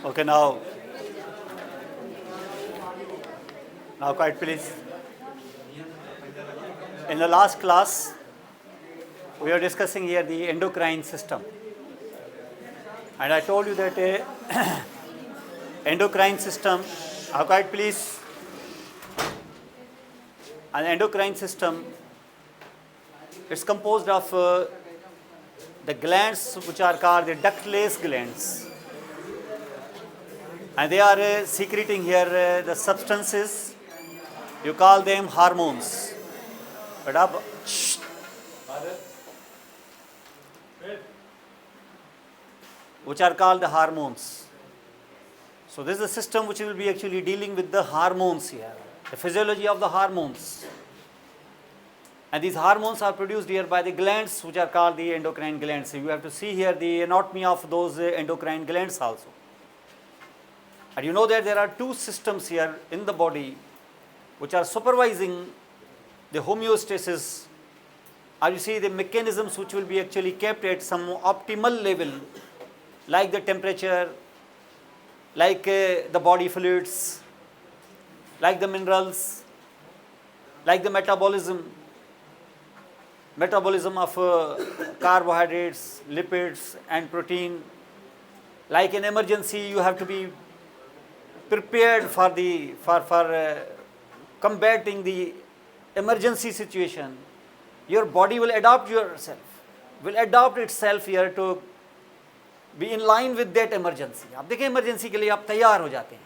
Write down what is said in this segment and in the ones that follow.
Okay, now quiet please. In the last class, we were discussing here the endocrine system. And I told you that endocrine system, quiet please. An endocrine system, it's composed of the glands which are called the ductless glands. And they are secreting here the substances, you call them hormones. But up, which are called the hormones. So this is a system which will be actually dealing with the hormones here, the physiology of the hormones. And these hormones are produced here by the glands which are called the endocrine glands. So you have to see here the anatomy of those endocrine glands also. And you know that there are two systems here in the body which are supervising the homeostasis, or you see the mechanisms which will be actually kept at some optimal level, like the temperature, like the body fluids, like the minerals, like the metabolism of carbohydrates, lipids and protein. Like in emergency, you have to be prepared for combating the emergency situation. Your body will adapt itself here to be in line with that emergency. आप देखें emergency के लिए आप तैयार हो जाते हैं,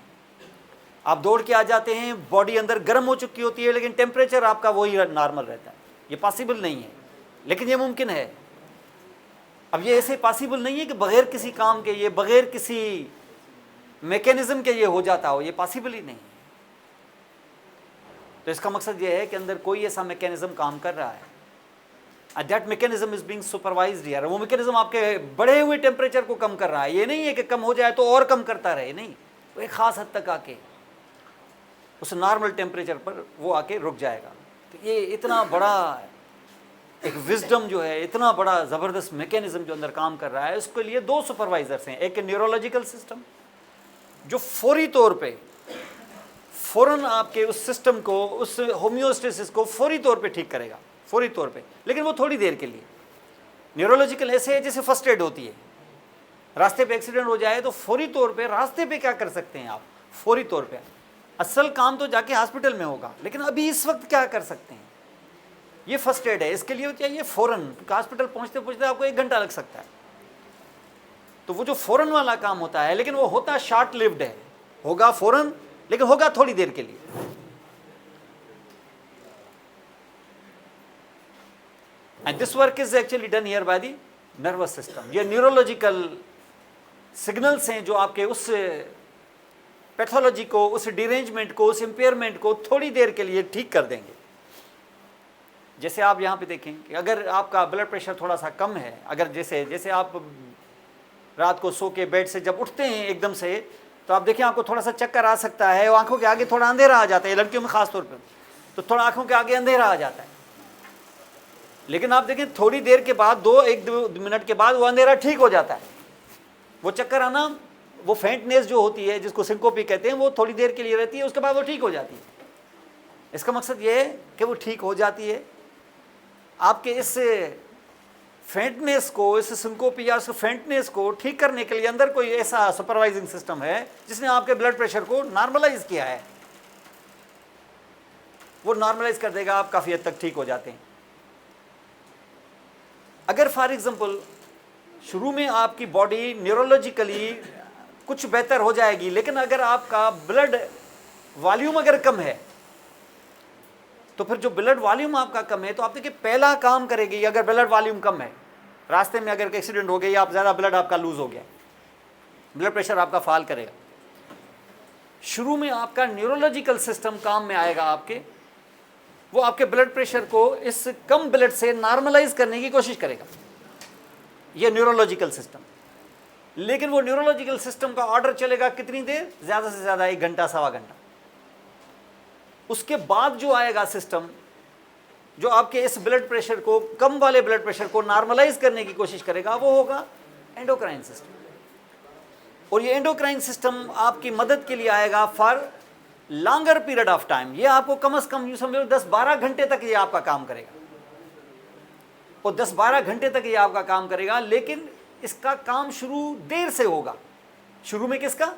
आप दौड़ के आ जाते हैं, बॉडी अंदर गर्म हो चुकी होती है, लेकिन टेम्परेचर आपका वही नॉर्मल रहता है. ये पॉसिबल नहीं है, लेकिन ये मुमकिन है. अब ये ऐसे पॉसिबल नहीं है कि बगैर किसी काम के, ये बगैर किसी मैकेनिज्म के ये हो जाता हो, ये पॉसिबल ही नहीं है. तो इसका मकसद ये है कि अंदर कोई ऐसा मैकेनिज्म काम कर रहा है, and that mechanism is being supervised here. वो मैकेनिज्म आपके बढ़े हुए टेम्परेचर को कम कर रहा है. ये नहीं है कि कम हो जाए तो और कम करता रहे, नहीं, वो एक खास हद तक आके उस नॉर्मल टेम्परेचर पर वो आके रुक जाएगा. तो ये इतना बड़ा एक विजडम जो है, इतना बड़ा ज़बरदस्त मैकेनिज्म जो अंदर काम कर रहा है, उसके लिए दो सुपरवाइजर्स हैं. एक न्यूरोलॉजिकल सिस्टम जो फौरी तौर पे फ़ौरन आपके उस सिस्टम को, उस होम्योस्टेसिस को फौरी तौर पे ठीक करेगा, फौरी तौर पे, लेकिन वो थोड़ी देर के लिए. न्यूरोलॉजिकल ऐसे है जैसे फर्स्ट एड होती है. रास्ते पे एक्सीडेंट हो जाए तो फौरी तौर पे रास्ते पे क्या कर सकते हैं आप, फौरी तौर पे. असल काम तो जाके हॉस्पिटल में होगा, लेकिन अभी इस वक्त क्या कर सकते हैं, ये फर्स्ट एड है. इसके लिए चाहिए फ़ौरन, क्योंकि हॉस्पिटल पहुँचते पहुँचते आपको 1 घंटा लग सकता है. तो वो जो फ़ौरन वाला काम होता है, लेकिन वो होता शॉर्ट लिव्ड है, होगा फ़ौरन लेकिन होगा थोड़ी देर के लिए. And this work is actually done here by the nervous system. ये न्यूरोलॉजिकल सिग्नल्स हैं जो आपके उस पैथोलॉजी को, उस डिरेंजमेंट को, उस इम्पेयरमेंट को थोड़ी देर के लिए ठीक कर देंगे. जैसे आप यहाँ पे देखें कि अगर आपका ब्लड प्रेशर थोड़ा सा कम है, अगर जैसे आप रात को सो के बेड से जब उठते हैं एकदम से, तो आप देखें आपको थोड़ा सा चक्कर आ सकता है, आंखों के आगे थोड़ा अंधेरा आ जाता है, लड़कियों में खास तौर पर तो थोड़ा आंखों के आगे अंधेरा आ जाता है. लेकिन आप देखें थोड़ी देर के बाद, 1-2 मिनट के बाद वो अंधेरा ठीक हो जाता है. वो चक्कर आना, वो फेंटनेस जो होती है, जिसको सिंकोपी कहते हैं, वो थोड़ी देर के लिए रहती है, उसके बाद वो ठीक हो जाती है. इसका मकसद ये है कि वो ठीक हो जाती है. आपके इस फेंटनेस को, इस सिंकोपी या उस फेंटनेस को ठीक करने के लिए अंदर कोई ऐसा सुपरवाइजिंग सिस्टम है जिसने आपके ब्लड प्रेशर को नॉर्मलाइज किया है. वो नॉर्मलाइज कर देगा, आप काफ़ी हद तक ठीक हो जाते हैं. अगर फॉर एग्जांपल शुरू में आपकी बॉडी न्यूरोलॉजिकली कुछ बेहतर हो जाएगी, लेकिन अगर आपका ब्लड वॉल्यूम अगर कम है, तो फिर जो ब्लड वॉल्यूम आपका कम है, तो आप देखिए पहला काम करेगी, अगर ब्लड वॉल्यूम कम है, रास्ते में अगर एक्सीडेंट हो गया, आप ज़्यादा ब्लड आपका लूज हो गया, ब्लड प्रेशर आपका फॉल करेगा. शुरू में आपका न्यूरोलॉजिकल सिस्टम काम में आएगा आपके, वो आपके ब्लड प्रेशर को इस कम ब्लड से नॉर्मलाइज करने की कोशिश करेगा, ये न्यूरोलॉजिकल सिस्टम. लेकिन वो न्यूरोलॉजिकल सिस्टम का ऑर्डर चलेगा कितनी देर, ज़्यादा से ज़्यादा 1 घंटा, सवा घंटा. उसके बाद जो आएगा सिस्टम, जो आपके इस ब्लड प्रेशर को, कम वाले ब्लड प्रेशर को नॉर्मलाइज करने की कोशिश करेगा, वो होगा एंडोक्राइन सिस्टम. और ये एंडोक्राइन सिस्टम आपकी मदद के लिए आएगा for longer period of time. ये आपको कम से कम यूं समझो 10-12 घंटे तक ये आपका काम करेगा, और 10-12 घंटे तक ये आपका काम करेगा। लेकिन इसका काम शुरू देर से होगा। शुरू में किसका?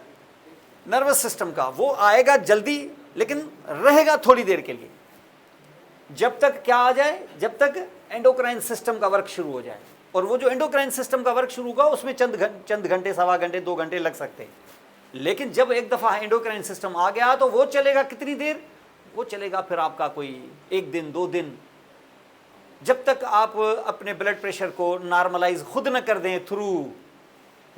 नर्वस सिस्टम का। वो आएगा जल्दी लेकिन रहेगा थोड़ी देर के लिए, जब तक क्या आ जाए, जब तक एंडोक्राइन सिस्टम का वर्क शुरू हो जाए। और वो जो एंडोक्राइन सिस्टम का वर्क शुरू होगा उसमें चंद घंटे, सवा घंटे, 2 घंटे लग सकते हैं। लेकिन जब एक दफ़ा एंडोक्राइन सिस्टम आ गया तो वो चलेगा कितनी देर? वो चलेगा फिर आपका कोई 1 दिन 2 दिन, जब तक आप अपने ब्लड प्रेशर को नॉर्मलाइज खुद न कर दें थ्रू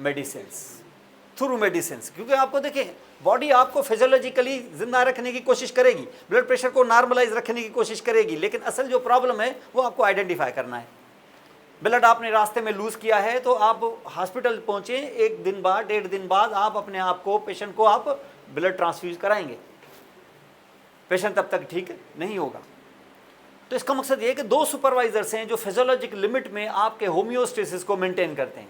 मेडिसिन। क्योंकि आपको देखिए, बॉडी आपको फिजियोलॉजिकली जिंदा रखने की कोशिश करेगी, ब्लड प्रेशर को नॉर्मलाइज रखने की कोशिश करेगी, लेकिन असल जो प्रॉब्लम है वो आपको आइडेंटिफाई करना है। ब्लड आपने रास्ते में लूज किया है तो आप हॉस्पिटल पहुंचे, 1 दिन बाद, 1.5 दिन बाद आप अपने आप को, पेशेंट को आप ब्लड ट्रांसफ्यूज कराएंगे। पेशेंट तब तक ठीक नहीं होगा। तो इसका मकसद ये है कि 2 सुपरवाइजर्स हैं जो फिजियोलॉजिक लिमिट में आपके होम्योस्टेसिस को मेंटेन करते हैं।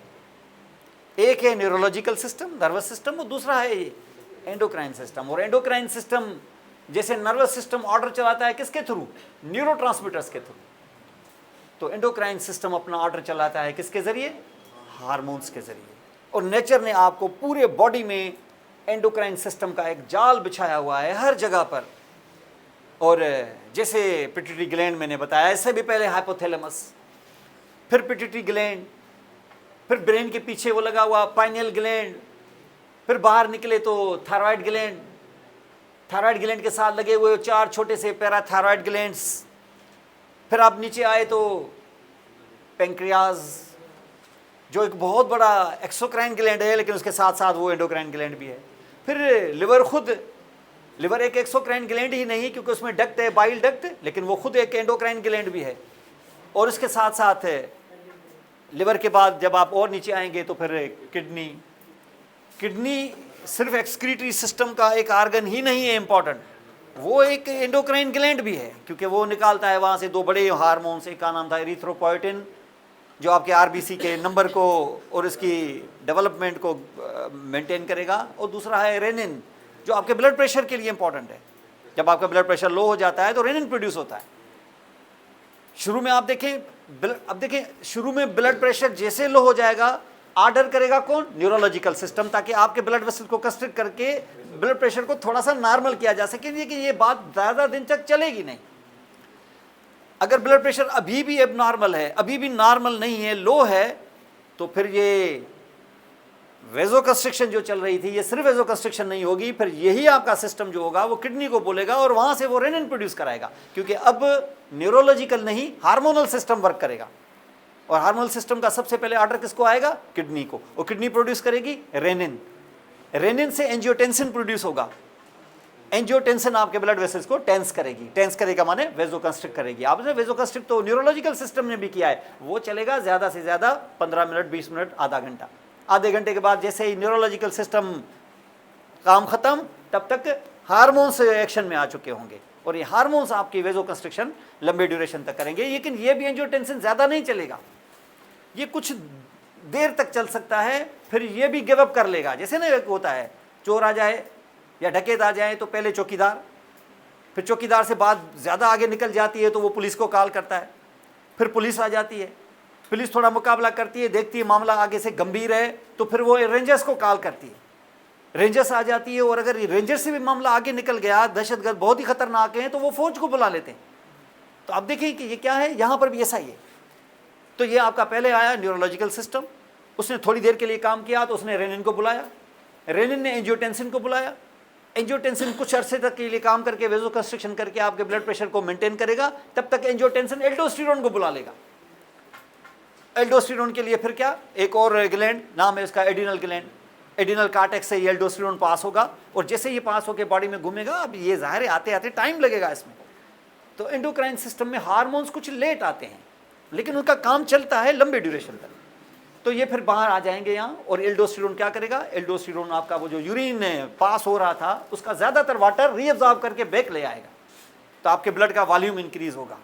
एक है न्यूरोलॉजिकल सिस्टम, नर्वस सिस्टम, और दूसरा है एंडोक्राइन सिस्टम। और एंडोक्राइन सिस्टम जैसे नर्वस सिस्टम ऑर्डर चलाता है किसके थ्रू? न्यूरोट्रांसमीटर्स के थ्रू। तो एंडोक्राइन सिस्टम अपना ऑर्डर चलाता है किसके जरिए? हार्मोन्स के जरिए। और नेचर ने आपको पूरे बॉडी में एंडोक्राइन सिस्टम का एक जाल बिछाया हुआ है हर जगह पर। और जैसे पिट्यूटरी ग्लैंड मैंने बताया, इससे भी पहले हाइपोथैलेमस, फिर पिट्यूटरी ग्लैंड, फिर ब्रेन के पीछे वो लगा हुआ पाइनियल ग्लैंड, फिर बाहर निकले तो थायराइड ग्लैंड, थायराइड ग्लैंड के साथ लगे हुए 4 छोटे से पैराथायराइड ग्लैंड्स, फिर आप नीचे आए तो पेंक्रियाज जो एक बहुत बड़ा एक्सोक्राइन ग्लैंड है, लेकिन उसके साथ साथ वो एंडोक्राइन ग्लैंड भी है। फिर लिवर खुद, लिवर एक एक्सोक्राइन ग्लैंड ही नहीं क्योंकि उसमें डक्ट है, बाइल डक्ट, लेकिन वो खुद एक एंडोक्राइन ग्लैंड भी है। और उसके साथ साथ लिवर के बाद जब आप और नीचे आएंगे तो फिर किडनी। किडनी सिर्फ एक्सक्रीटरी सिस्टम का एक आर्गन ही नहीं है इम्पॉर्टेंट, वो एक एंडोक्राइन ग्लैंड भी है, क्योंकि वो निकालता है वहाँ से 2 बड़े हार्मोन्स। एक का नाम था एरिथ्रोपोएटिन जो आपके आरबीसी के नंबर को और इसकी डेवलपमेंट को मेंटेन करेगा, और दूसरा है रेनिन जो आपके ब्लड प्रेशर के लिए इंपॉर्टेंट है। जब आपका ब्लड प्रेशर लो हो जाता है तो रेनिन प्रोड्यूस होता है। शुरू में आप देखें, अब देखें, शुरू में ब्लड प्रेशर जैसे लो हो जाएगा, ऑर्डर करेगा कौन? न्यूरोलॉजिकल सिस्टम, ताकि आपके ब्लड वेसल को कंस्ट्रिक्ट करके ब्लड प्रेशर को थोड़ा सा नॉर्मल किया जा सके। लेकिन ये बात ज़्यादा दिन तक चलेगी नहीं। अगर ब्लड प्रेशर अभी भी एबनॉर्मल है, अभी भी नॉर्मल नहीं है, लो है, तो फिर ये वेजोकंस्ट्रिक्शन जो चल रही थी, ये सिर्फ वेजोकंस्ट्रिक्शन नहीं होगी, फिर यही आपका सिस्टम जो होगा वो किडनी को बोलेगा और वहाँ से वो रेनिन प्रोड्यूस कराएगा, क्योंकि अब न्यूरोलॉजिकल नहीं, हार्मोनल सिस्टम वर्क करेगा। और हार्मोनल सिस्टम का सबसे पहले ऑर्डर किसको आएगा? किडनी को। और किडनी प्रोड्यूस करेगी रेनिन। रेनिन से एंजियोटेंसिन प्रोड्यूस होगा। एंजियोटेंसिन आपके ब्लड वेसल्स को टेंस करेगी। टेंस करेगा माने वेजोकंस्ट्रिक्ट करेगी। आपने वेजोकंस्ट्रिक्ट तो न्यूरोलॉजिकल सिस्टम ने भी किया है, वो चलेगा ज़्यादा से ज़्यादा 15 मिनट, 20 मिनट, आधा घंटा। आधे घंटे के बाद जैसे ही न्यूरोलॉजिकल सिस्टम काम खत्म, तब तक हार्मोन्स एक्शन में आ चुके होंगे, और ये हार्मोन्स आपकी वेजोकंस्ट्रिक्शन लंबे ड्यूरेशन तक करेंगे। लेकिन ये भी एंजियोटेंसिन ज़्यादा नहीं चलेगा, ये कुछ देर तक चल सकता है, फिर ये भी गिव अप कर लेगा। जैसे ना एक होता है, चोर आ जाए या डकैत आ जाए तो पहले चौकीदार, फिर चौकीदार से बात ज़्यादा आगे निकल जाती है तो वो पुलिस को कॉल करता है, फिर पुलिस आ जाती है, पुलिस थोड़ा मुकाबला करती है, देखती है मामला आगे से गंभीर है तो फिर वो रेंजर्स को कॉल करती है, रेंजर्स आ जाती है, और अगर रेंजर से भी मामला आगे निकल गया, दहशतगर्द बहुत ही खतरनाक हैं, तो वो फौज को बुला लेते हैं। तो आप देखिए कि ये क्या है, यहाँ पर भी ऐसा ही है। तो ये आपका पहले आया न्यूरोलॉजिकल सिस्टम, उसने थोड़ी देर के लिए काम किया तो उसने रेनिन को बुलाया, रेनिन ने एंजियोटेंसिन को बुलाया, एंजियोटेंसिन कुछ अरसे तक के लिए काम करके वेजोकंस्ट्रिक्शन करके आपके ब्लड प्रेशर को मेंटेन करेगा, तब तक एंजियोटेंसिन एल्डोस्टेरोन को बुला लेगा। एल्डोस्टेरोन के लिए फिर क्या, एक और ग्लैंड नाम है उसका एडिनल ग्लैंड, एडिनल कार्टेक्स से ये एल्डोस्टेरोन पास होगा, और जैसे ये पास होकर बॉडी में घूमेगा, अब ये ज़ाहिर है आते आते टाइम लगेगा इसमें। तो एंडोक्राइन सिस्टम में हार्मोन्स कुछ लेट आते हैं, लेकिन उनका काम चलता है लंबे ड्यूरेशन तक। तो ये फिर बाहर आ जाएंगे यहाँ, और एल्डोस्टेरोन क्या करेगा? एल्डोस्टेरोन आपका वो जो यूरिन पास हो रहा था उसका ज़्यादातर वाटर रीअब्जॉर्ब करके बैक ले आएगा, तो आपके ब्लड का वॉल्यूम इंक्रीज होगा,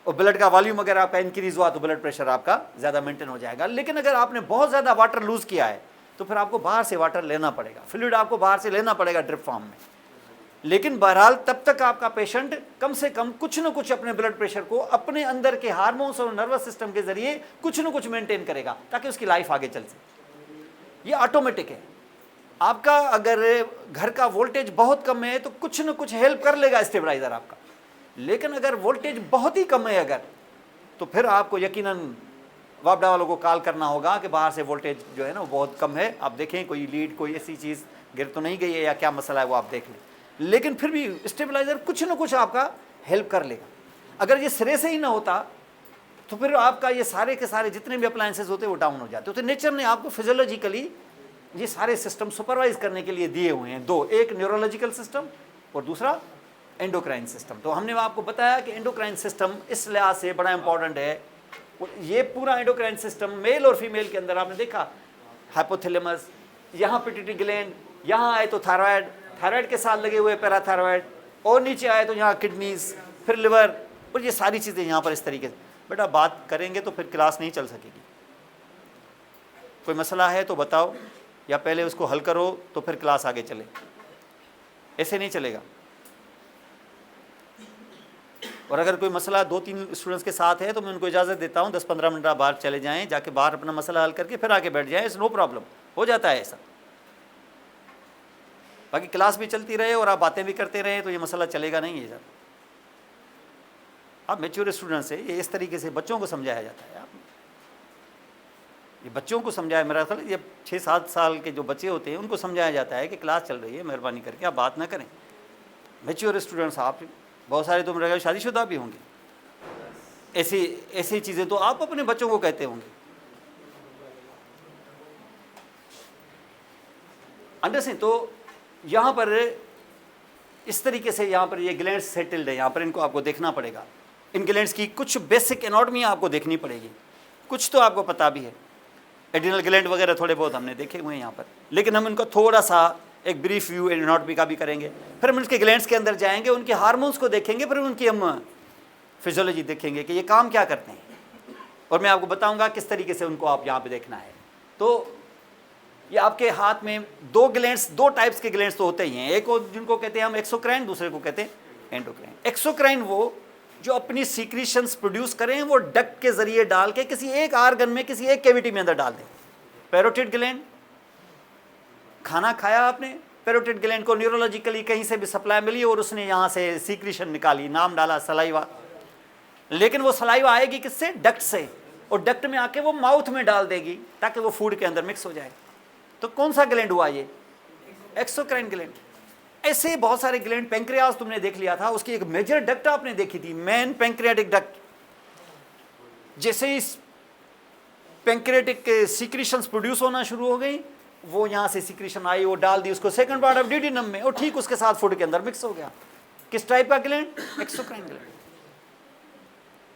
और ब्लड का वॉल्यूम अगर आपका इंक्रीज हुआ तो ब्लड प्रेशर आपका ज़्यादा मेंटेन हो जाएगा। लेकिन अगर आपने बहुत ज़्यादा वाटर लूज़ किया है, तो फिर आपको बाहर से वाटर लेना पड़ेगा, फ्लूइड आपको बाहर से लेना पड़ेगा ड्रिप फॉर्म में। लेकिन बहरहाल तब तक आपका पेशेंट कम से कम कुछ न कुछ अपने ब्लड प्रेशर को अपने अंदर के हार्मोन्स और नर्वस सिस्टम के जरिए कुछ न कुछ मेंटेन करेगा ताकि उसकी लाइफ आगे चल सके। ये ऑटोमेटिक है। आपका अगर घर का वोल्टेज बहुत कम है तो कुछ न कुछ हेल्प कर लेगा स्टेबलाइजर आपका, लेकिन अगर वोल्टेज बहुत ही कम है अगर, तो फिर आपको यकीनन वापडा वालों को कॉल करना होगा कि बाहर से वोल्टेज जो है ना वो बहुत कम है, आप देखें कोई लीड कोई ऐसी चीज़ गिर तो नहीं गई है या क्या मसला है वो आप देख लें। लेकिन फिर भी स्टेबलाइजर कुछ न कुछ आपका हेल्प कर लेगा। अगर ये सिरे से ही ना होता तो फिर आपका ये सारे के सारे जितने भी अप्लायंसेज होते वो डाउन हो जाते। तो नेचर ने आपको फिजियोलॉजिकली ये सारे सिस्टम सुपरवाइज करने के लिए दिए हुए हैं दो, एक न्यूरोलॉजिकल सिस्टम और दूसरा एंडोक्राइन सिस्टम। तो हमने आपको बताया कि एंडोक्राइन सिस्टम इस लिहाज से बड़ा इंपॉर्टेंट है। ये पूरा एंडोक्राइन सिस्टम मेल और फीमेल के अंदर आपने देखा हाइपोथैलेमस, यहाँ पिट्यूटरी ग्लैंड, यहाँ आए तो थायराइड, थायराइड के साथ लगे हुए पैराथायराइड, और नीचे आए तो यहाँ किडनीज, फिर लिवर, और ये सारी चीज़ें यहाँ पर इस तरीके से। बेटा बात करेंगे तो फिर क्लास नहीं चल सकेगी। कोई मसला है तो बताओ, या पहले उसको हल करो तो फिर क्लास आगे चले, ऐसे नहीं चलेगा। और अगर कोई मसला 2-3 स्टूडेंट्स के साथ है तो मैं उनको इजाज़त देता हूँ 10-15 मिनट आप बाहर चले जाएं, जाके बाहर अपना मसला हल करके फिर आके बैठ जाएं, इट्स नो प्रॉब्लम, हो जाता है ऐसा। बाकी क्लास भी चलती रहे और आप बातें भी करते रहे तो ये मसला चलेगा नहीं है सर। आप मैच्योर स्टूडेंट्स है, ये इस तरीके से बच्चों को समझाया जाता है। आप ये बच्चों को समझाया, मेरा ख्याल ये 6-7 साल के जो बच्चे होते हैं उनको समझाया जाता है कि क्लास चल रही है, मेहरबानी करके आप बात ना करें। मैच्योर स्टूडेंट्स आप बहुत सारे तो मेरे शादीशुदा भी होंगे, ऐसी चीज़ें तो आप अपने बच्चों को कहते होंगे। अंडरस्टैंड? तो यहाँ पर इस तरीके से यहाँ पर ये ग्लैंड्स सेटल्ड है, यहाँ पर इनको आपको देखना पड़ेगा। इन ग्लैंड्स की कुछ बेसिक एनाटॉमी आपको देखनी पड़ेगी, कुछ तो आपको पता भी है, एड्रिनल ग्लैंड वगैरह थोड़े बहुत हमने देखे हुए हैं यहाँ पर, लेकिन हम इनको थोड़ा सा एक ब्रीफ व्यू एनाटॉमी का भी करेंगे। फिर हम उसके ग्लैंड्स के अंदर जाएंगे, उनके हार्मोन्स को देखेंगे, फिर उनकी हम फिजियोलॉजी देखेंगे कि ये काम क्या करते हैं, और मैं आपको बताऊंगा किस तरीके से उनको आप यहाँ पे देखना है। तो ये आपके हाथ में दो ग्लैंड्स, दो टाइप्स के ग्लैंड्स तो होते ही हैं, एक जिनको कहते हैं हम एक्सोक्राइन, दूसरे को कहते हैं एंडोक्राइन। एक्सोक्राइन वो जो अपनी सीक्रेशंस प्रोड्यूस करें वो डक्ट के जरिए डाल के किसी एक आर्गन में, किसी एक कैविटी में अंदर डाल दें। पैरोटिड ग्लैंड, खाना खाया आपने, पैरोटिड ग्लैंड को न्यूरोलॉजिकली कहीं से भी सप्लाई मिली और उसने यहाँ से सीक्रेशन निकाली, नाम डाला सलाइवा, लेकिन वो सलाइवा आएगी किससे? डक्ट से, और डक्ट में आके वो माउथ में डाल देगी ताकि वो फूड के अंदर मिक्स हो जाए। तो कौन सा ग्लैंड हुआ ये? Exocrine gland. ऐसे बहुत सारे ग्लैंड, पेंक्रियास तुमने देख लिया था, उसकी एक मेजर डक्ट आपने देखी थी, मेन पेंक्रियाटिक डक्ट। जैसे इस पेंक्रियाटिक सीक्रेशंस प्रोड्यूस होना शुरू हो गई, वो यहाँ से सीक्रेशन आई, वो डाल दी उसको सेकंड पार्ट ऑफ ड्यूडेनम में, और ठीक उसके साथ फूड के अंदर मिक्स हो गया। किस टाइप का ग्लैंड? Exocrine gland.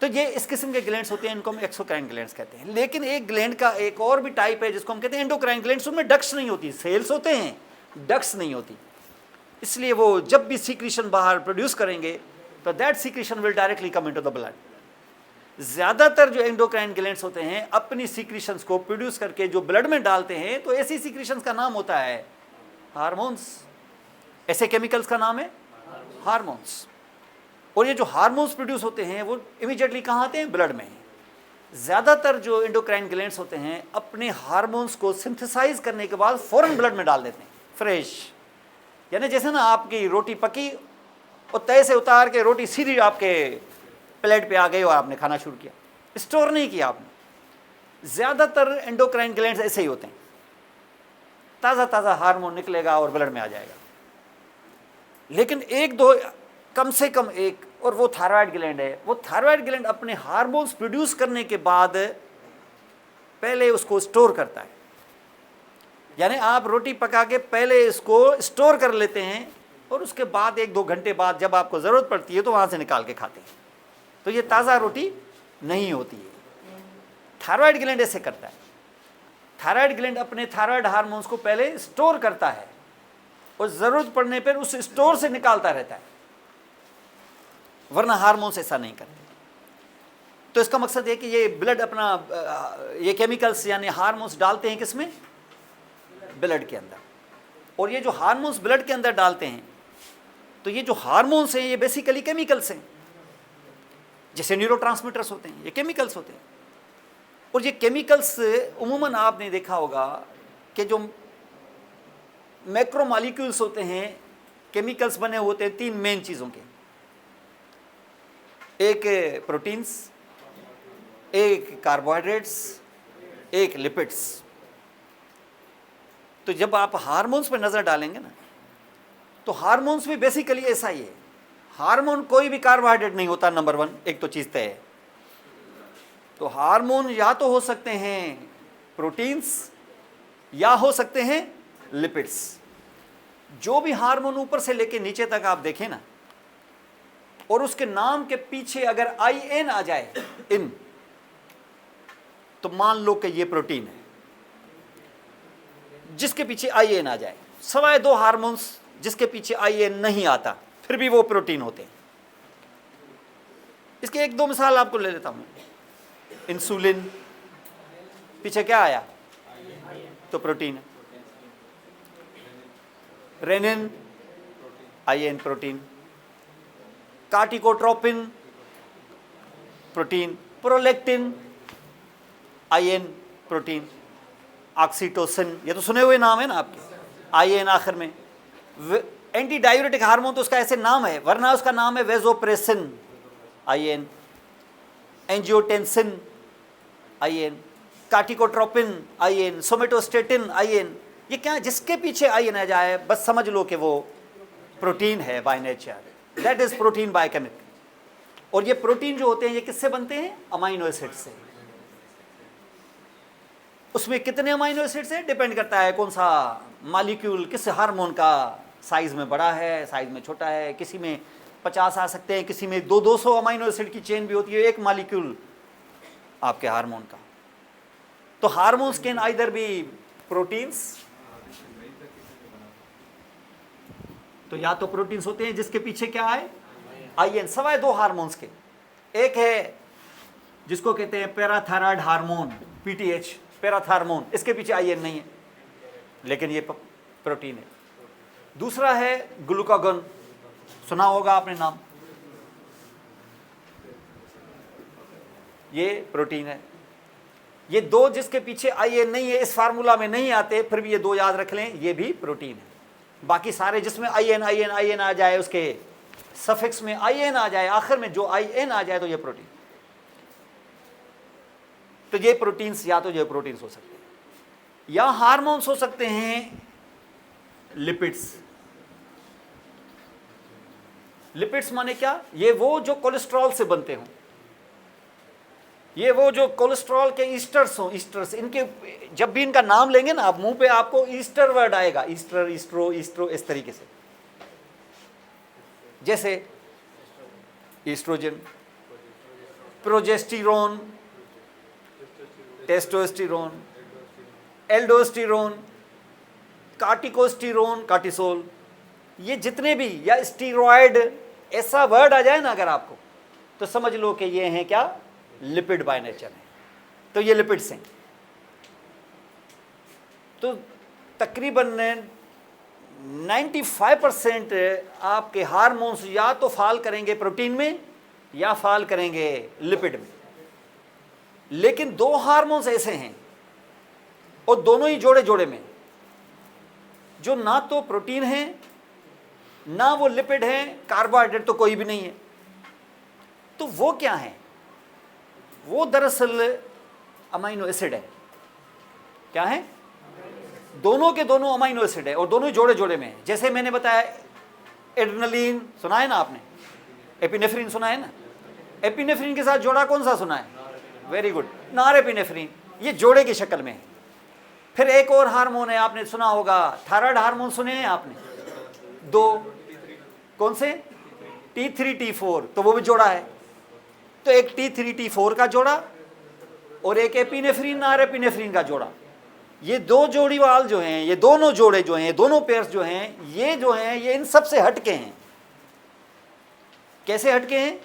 तो ये इस किस्म के ग्लैंड्स होते हैं, इनको हम एक्सोक्राइन ग्लैंड्स कहते हैं। लेकिन एक ग्लैंड का एक और भी टाइप है जिसको हम कहते हैं एंडोक्राइन ग्लैंड्स, उनमें डक्ट्स नहीं होती, सेल्स होते हैं, डक्ट्स नहीं होती। इसलिए वो जब भी सीक्रेशन बाहर प्रोड्यूस करेंगे तो that secretion will directly come into the blood. ज़्यादातर जो एंडोक्राइन ग्लैंड्स होते हैं अपनी सीक्रेशंस को प्रोड्यूस करके जो ब्लड में डालते हैं, तो ऐसी सीक्रेशंस का नाम होता है हार्मोन्स। ऐसे केमिकल्स का नाम है हार्मोन्स। और ये जो हार्मोन्स प्रोड्यूस होते हैं वो इमीडिएटली कहाँ आते हैं? ब्लड में। ज़्यादातर जो एंडोक्राइन ग्लैंड्स होते हैं अपने हार्मोन्स को सिंथेसाइज करने के बाद फ़ौरन ब्लड में डाल देते हैं, फ्रेश। यानी जैसे ना आपकी रोटी पकी और तय से उतार के रोटी सीधी आपके प्लेट पे आ गई और आपने खाना शुरू किया, स्टोर नहीं किया आपने। ज़्यादातर एंडोक्राइन ग्लैंड्स ऐसे ही होते हैं, ताज़ा ताज़ा हार्मोन निकलेगा और ब्लड में आ जाएगा। लेकिन एक दो, कम से कम एक, और वो थायराइड ग्लैंड है। वो थायराइड ग्लैंड अपने हार्मोन्स प्रोड्यूस करने के बाद पहले उसको स्टोर करता है। यानी आप रोटी पका के पहले इसको स्टोर कर लेते हैं और उसके बाद 1-2 घंटे बाद जब आपको ज़रूरत पड़ती है तो वहाँ से निकाल के खाते हैं। तो ये ताज़ा रोटी नहीं होती है। थायराइड ग्लैंड ऐसे करता है। थायराइड ग्लैंड अपने थायराइड हार्मोन्स को पहले स्टोर करता है और ज़रूरत पड़ने पर उस स्टोर से निकालता रहता है, वरना हार्मोन्स ऐसा नहीं करते। तो इसका मकसद है कि ये ब्लड अपना ये केमिकल्स यानी हार्मोन्स डालते हैं किसमें? ब्लड के अंदर। और ये जो हार्मोन्स ब्लड के अंदर डालते हैं, तो ये जो हार्मोन्स हैं ये बेसिकली केमिकल्स हैं, जैसे न्यूरोट्रांसमीटर्स होते हैं, ये केमिकल्स होते हैं। और ये केमिकल्स उमूमन आपने देखा होगा कि जो मैक्रोमॉलिक्यूल्स होते हैं, केमिकल्स बने होते हैं 3 मेन चीज़ों के, एक प्रोटीन्स, एक कार्बोहाइड्रेट्स, एक लिपिड्स। तो जब आप हार्मोन्स पर नज़र डालेंगे ना, तो हार्मोन्स भी बेसिकली ऐसा ही है। हार्मोन कोई भी कार्बोहाइड्रेट नहीं होता, नंबर 1, एक तो चीज़ तय है। तो हार्मोन या तो हो सकते हैं प्रोटीन्स या हो सकते हैं लिपिड्स। जो भी हार्मोन ऊपर से लेके नीचे तक आप देखें ना, और उसके नाम के पीछे अगर IN आ जाए, इन, तो मान लो कि ये प्रोटीन है। जिसके पीछे IN आ जाए, सवाए 2 हार्मोन्स जिसके पीछे IN नहीं आता, फिर भी वो प्रोटीन होते हैं। इसके 1-2 मिसाल आपको ले लेता हूं। इंसुलिन, पीछे क्या आया? तो प्रोटीन है। Renin, IN protein. Corticotropin, protein. Prolactin, IN protein. Oxytocin, ये तो सुने हुए नाम है ना आपके, IN आखिर में। एंटी डायूरेटिक हार्मोन तो उसका ऐसे नाम है, वरना उसका नाम है vasopressin, IN। Angiotensin, IN। कार्टिकोट्रोपिन, IN। Somatostatin, IN। ये क्या, जिसके पीछे IN आ जाए बस समझ लो कि वो प्रोटीन है by nature. That is protein by chemical. और ये प्रोटीन जो होते हैं ये किससे बनते हैं? अमाइनो एसिड से। उसमें कितने अमाइनो एसिड्स हैं डिपेंड करता है कौन सा मॉलिक्यूल किस हार्मोन का साइज में बड़ा है, साइज में छोटा है। किसी में 50 आ सकते हैं, किसी में 200 अमाइनो एसिड की चेन भी होती है एक मॉलिक्यूल आपके हार्मोन का। तो hormones can either be proteins, तो या तो प्रोटीन्स होते हैं जिसके पीछे क्या है? IN। सवाए 2 हार्मोन्स के, एक है जिसको कहते हैं पैराथायरॉयड हार्मोन, PTH, पैराथार्मोन, इसके पीछे IN नहीं है, लेकिन ये प्रोटीन है। दूसरा है ग्लूकागॉन, सुना होगा आपने नाम, ये प्रोटीन है। ये 2 जिसके पीछे IN नहीं है, इस फार्मूला में नहीं आते, फिर भी ये 2 याद रख लें, ये भी प्रोटीन है। बाकी सारे जिसमें IN आ जाए, उसके सफिक्स में IN आ जाए, आखिर में जो IN आ जाए, तो ये प्रोटीन। तो ये प्रोटीन्स या तो ये प्रोटीन्स हो सकते हैं या हार्मोन्स हो सकते हैं लिपिड्स। लिपिड्स माने क्या? ये वो जो कोलेस्ट्रॉल से बनते हों, ये वो जो कोलेस्ट्रॉल के ईस्टर्स हों, ईस्टर्स। इनके जब भी इनका नाम लेंगे ना आप, मुंह पे आपको ईस्टर वर्ड आएगा, ईस्टर, ईस्ट्रो, ईस्ट्रो, इस तरीके से। जैसे estrogen, progesterone, testosterone, aldosterone, corticosterone, cortisol, ये जितने भी, या स्टीरॉयड, ऐसा वर्ड आ जाए ना अगर आपको, तो समझ लो कि ये हैं क्या? लिपिड बाय नेचर है। तो ये लिपिड्स हैं। तो तकरीबन 95% आपके हार्मोन्स या तो फाल करेंगे प्रोटीन में या फाल करेंगे लिपिड में। लेकिन 2 हार्मोन्स ऐसे हैं, और दोनों ही जोड़े जोड़े में, जो ना तो प्रोटीन है ना वो लिपिड है, कार्बोहाइड्रेट तो कोई भी नहीं है। तो वो क्या है? वो दरअसल अमाइनो एसिड है। क्या है? दोनों के दोनों अमाइनो एसिड है, और दोनों ही जोड़े जोड़े में है। जैसे मैंने बताया, एड्रेनलिन सुना है ना आपने, एपिनेफ्रिन सुना है ना। एपिनेफ्रिन के साथ जोड़ा कौन सा सुना है? Very good, norepinephrine. ये जोड़े की शक्ल में है। फिर एक और हार्मोन है, आपने सुना होगा, थायराइड हार्मोन सुने हैं आपने? 2, कौन से? T3 T4, तो वो भी जोड़ा है। तो एक T3 T4 का जोड़ा और एक एपिनेफ्रिन नॉरएपिनेफ्रिन का जोड़ा। ये 2 जोड़ी वाल जो हैं, ये दोनों जोड़े जो हैं, दोनों पेयर्स जो हैं, ये इन सब से हटके हैं। कैसे हटके हैं?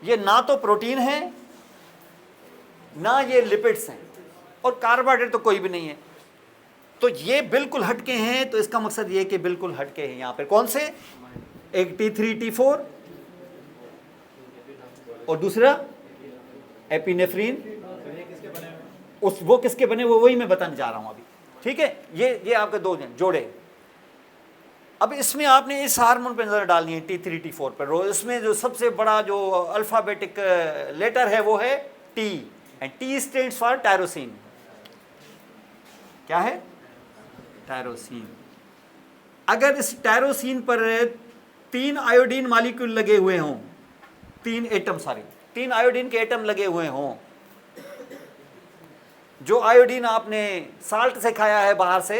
ये ना तो प्रोटीन है ना ये लिपिड्स हैं, और कार्बोहाइड्रेट तो कोई भी नहीं है। तो ये बिल्कुल हटके हैं, तो इसका मकसद ये कि बिल्कुल हटके हैं यहाँ पे। कौन से? एक T3 T4 और दूसरा एपिनेफ्रीन। वो किसके बने वो वही मैं बताने जा रहा हूं अभी, ठीक है। ये आपके दो जोड़े। अब इसमें आपने इस हार्मोन पे नजर डालनी है T3 T4 पर। इसमें जो सबसे बड़ा जो अल्फाबेटिक लेटर है वो है T, and T stands for tyrosine. क्या है? टायरोसिन। अगर इस टायरोसिन पर 3 आयोडीन मॉलिक्यूल लगे हुए हों, 3 आयोडीन के एटम लगे हुए हों, जो आयोडीन आपने साल्ट से खाया है बाहर से,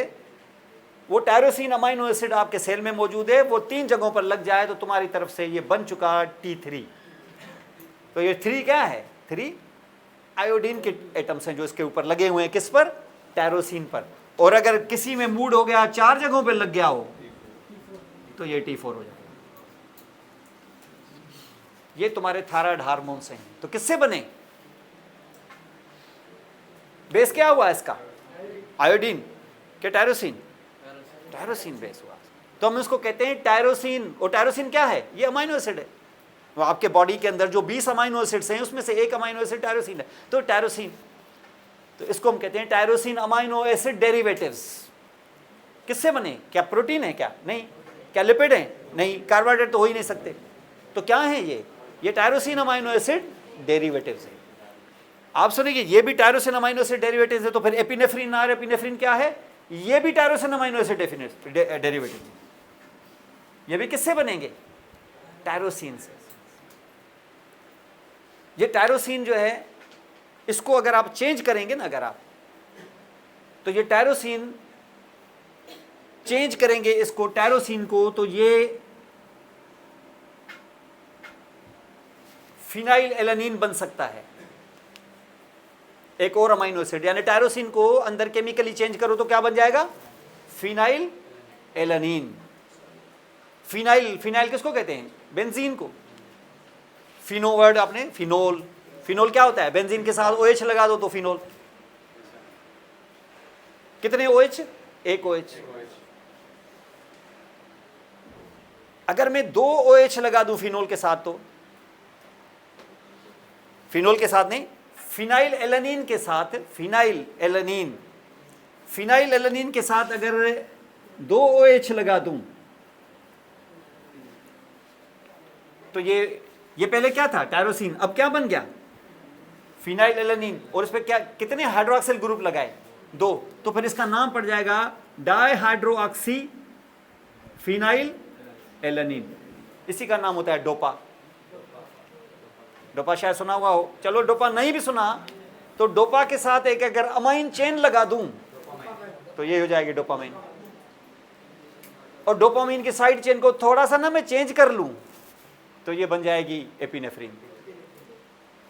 वो टायरोसिन अमाइनो एसिड आपके सेल में मौजूद है, वो 3 जगहों पर लग जाए तो तुम्हारी तरफ से ये बन चुका T3। तो ये 3 क्या है? 3 आयोडीन के एटम्स हैं जो इसके ऊपर लगे हुए हैं। किस पर? टायरोसिन पर। और अगर किसी में मूड हो गया 4 जगहों पर लग गया हो तो ये T4 हो जाएगा। ये तुम्हारे थायराइड हार्मोन से हैं। तो किससे बने? बेस क्या हुआ इसका? आयोडीन के टायरोसिन? टायरोसिन बेस हुआ। तो हम इसको कहते हैं टायरोसिन। और टायरोसिन क्या है? ये अमाइनो एसिड है। तो आपके बॉडी के अंदर जो 20 अमाइनो एसिड्स हैं उसमें से एक अमाइनो एसिड टायरोसिन है। तो टायरोसिन, तो इसको हम कहते हैं टायरोसिन अमाइनो एसिड डेरिवेटिव्स। किससे बने? क्या प्रोटीन है? क्या नहीं। क्या लिपिड है? नहीं। कार्बोहाइड्रेट तो हो ही नहीं सकते। तो क्या है ये टायरोसिन अमाइनो एसिड डेरिवेटिव्स है। आप सुनिए, ये भी टायरोसिन अमाइनो एसिड डेरिवेटिव्स है। तो फिर एपिनेफ्रीन आ रहा है, एपिनेफ्रीन क्या है? ये भी टायरोसिन अमाइनो एसिड डेरिवेटिव। ये भी किससे बनेंगे? टायरोसिन से। ये टायरोसिन जो है, इसको अगर आप चेंज करेंगे ना, अगर आप, तो ये टायरोसिन चेंज करेंगे इसको, टायरोसिन को, तो ये फिनाइल एलानिन बन सकता है, एक और अमाइनो एसिड। यानी टायरोसिन को अंदर केमिकली चेंज करो तो क्या बन जाएगा? Phenyl alanine. फिनाइल किसको कहते हैं? बेंजीन को। फिनो वर्ड आपने, फिनोल। फिनोल क्या होता है? बेंजीन के साथ OH लगा दो तो फिनोल। कितने OH? एक OH। अगर मैं 2 OH लगा दूं फिनोल के साथ, तो फिनोल के साथ नहीं, फिनाइल एलानिन के साथ, फिनाइल एलानिन के साथ अगर 2 OH लगा दूं तो ये पहले क्या था? टायरोसिन। अब क्या बन गया? Phenyl alanine. और इस पर क्या, कितने हाइड्रोक्सिल ग्रुप लगाए? 2। तो फिर इसका नाम पड़ जाएगा डाइहाइड्रोऑक्सी फिनाइल एलानिन। इसी का नाम होता है डोपा। डोपा शायद सुना हुआ हो। चलो डोपा नहीं भी सुना तो डोपा के साथ एक अगर अमाइन चेन लगा दूं तो ये हो जाएगी डोपामाइन। और डोपामाइन की साइड चेन को थोड़ा सा ना मैं चेंज कर लूं तो ये बन जाएगी एपिनेफ्रीन।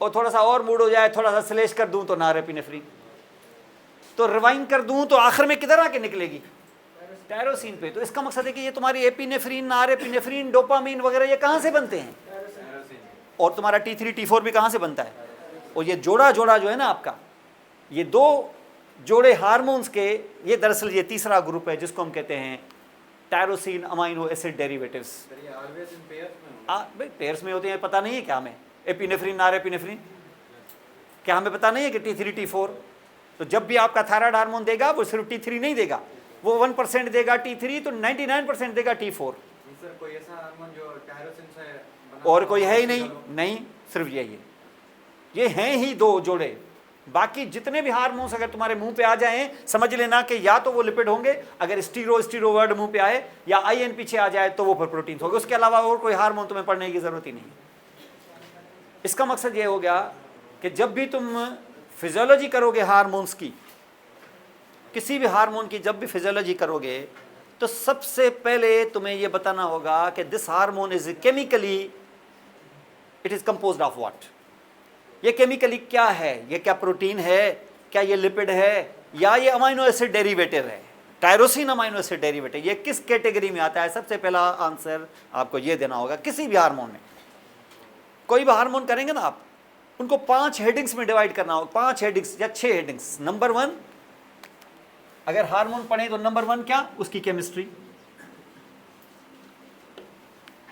और थोड़ा सा और मूड हो जाए, थोड़ा सा स्लेश कर दूं तो नॉरएपिनेफ्रीन। तो रिवाइंड कर दूं तो आखिर में किधर आके निकलेगी? टायरोसिन पे। तो इसका मकसद है कि ये तुम्हारी एपिनेफ्रीन, नॉरएपिनेफ्रीन, डोपामाइन वगैरह ये कहां से बनते हैं? और तुम्हारा T3 T4 भी कहां से बनता है? और ये जोड़ा जो है ना आपका, ये 2 जोड़े हार्मोन्स के, ये दरअसल ये तीसरा ग्रुप है जिसको हम कहते हैं टायरोसिन अमाइनो एसिड डेरिवेटिव्स। भाई पेयर्स में होते हैं, पता नहीं है क्या हमें? एपिनेफ्रीन, नॉरएपिनेफ्रीन, क्या हमें पता नहीं है कि T3 T4? तो जब भी आपका थायराइड हार्मोन देगा वो सिर्फ T3 नहीं देगा, वो 1% देगा T3, तो 99% देगा T4। सर कोई ऐसा हार्मोन जो टायरोसिन से बना और कोई है ही नहीं, सिर्फ यही है। ये हैं ही 2 जोड़े। बाकी जितने भी हार्मोन्स अगर तुम्हारे मुंह पे आ जाएं, समझ लेना कि या तो वो लिपिड होंगे, अगर स्टीरो वर्ड मुंह पे आए, या आईएन पीछे आ जाए तो वो फिर प्रोटीन होंगे। उसके अलावा और कोई हार्मोन तुम्हें पढ़ने की जरूरत ही नहीं। इसका मकसद ये हो गया कि जब भी तुम फिजियोलॉजी करोगे हार्मोन्स की, किसी भी हार्मोन की जब भी फिजियोलॉजी करोगे, तो सबसे पहले तुम्हें यह बताना होगा कि this hormone is chemically, it is composed of what? ये केमिकली क्या है? ये क्या प्रोटीन है? क्या ये लिपिड है? या ये अमाइनो एसिड डेरिवेटिव है? टायरोसिन अमाइनो एसिड डेरिवेटिव ये किस कैटेगरी में आता है? सबसे पहला आंसर आपको ये देना होगा। किसी भी हार्मोन में, कोई भी हार्मोन करेंगे ना आप, उनको 5 हेडिंग्स में डिवाइड करना होगा। 5 हेडिंग्स या 6 हेडिंग्स। नंबर 1 अगर हार्मोन पढ़े तो नंबर 1 क्या, उसकी केमिस्ट्री।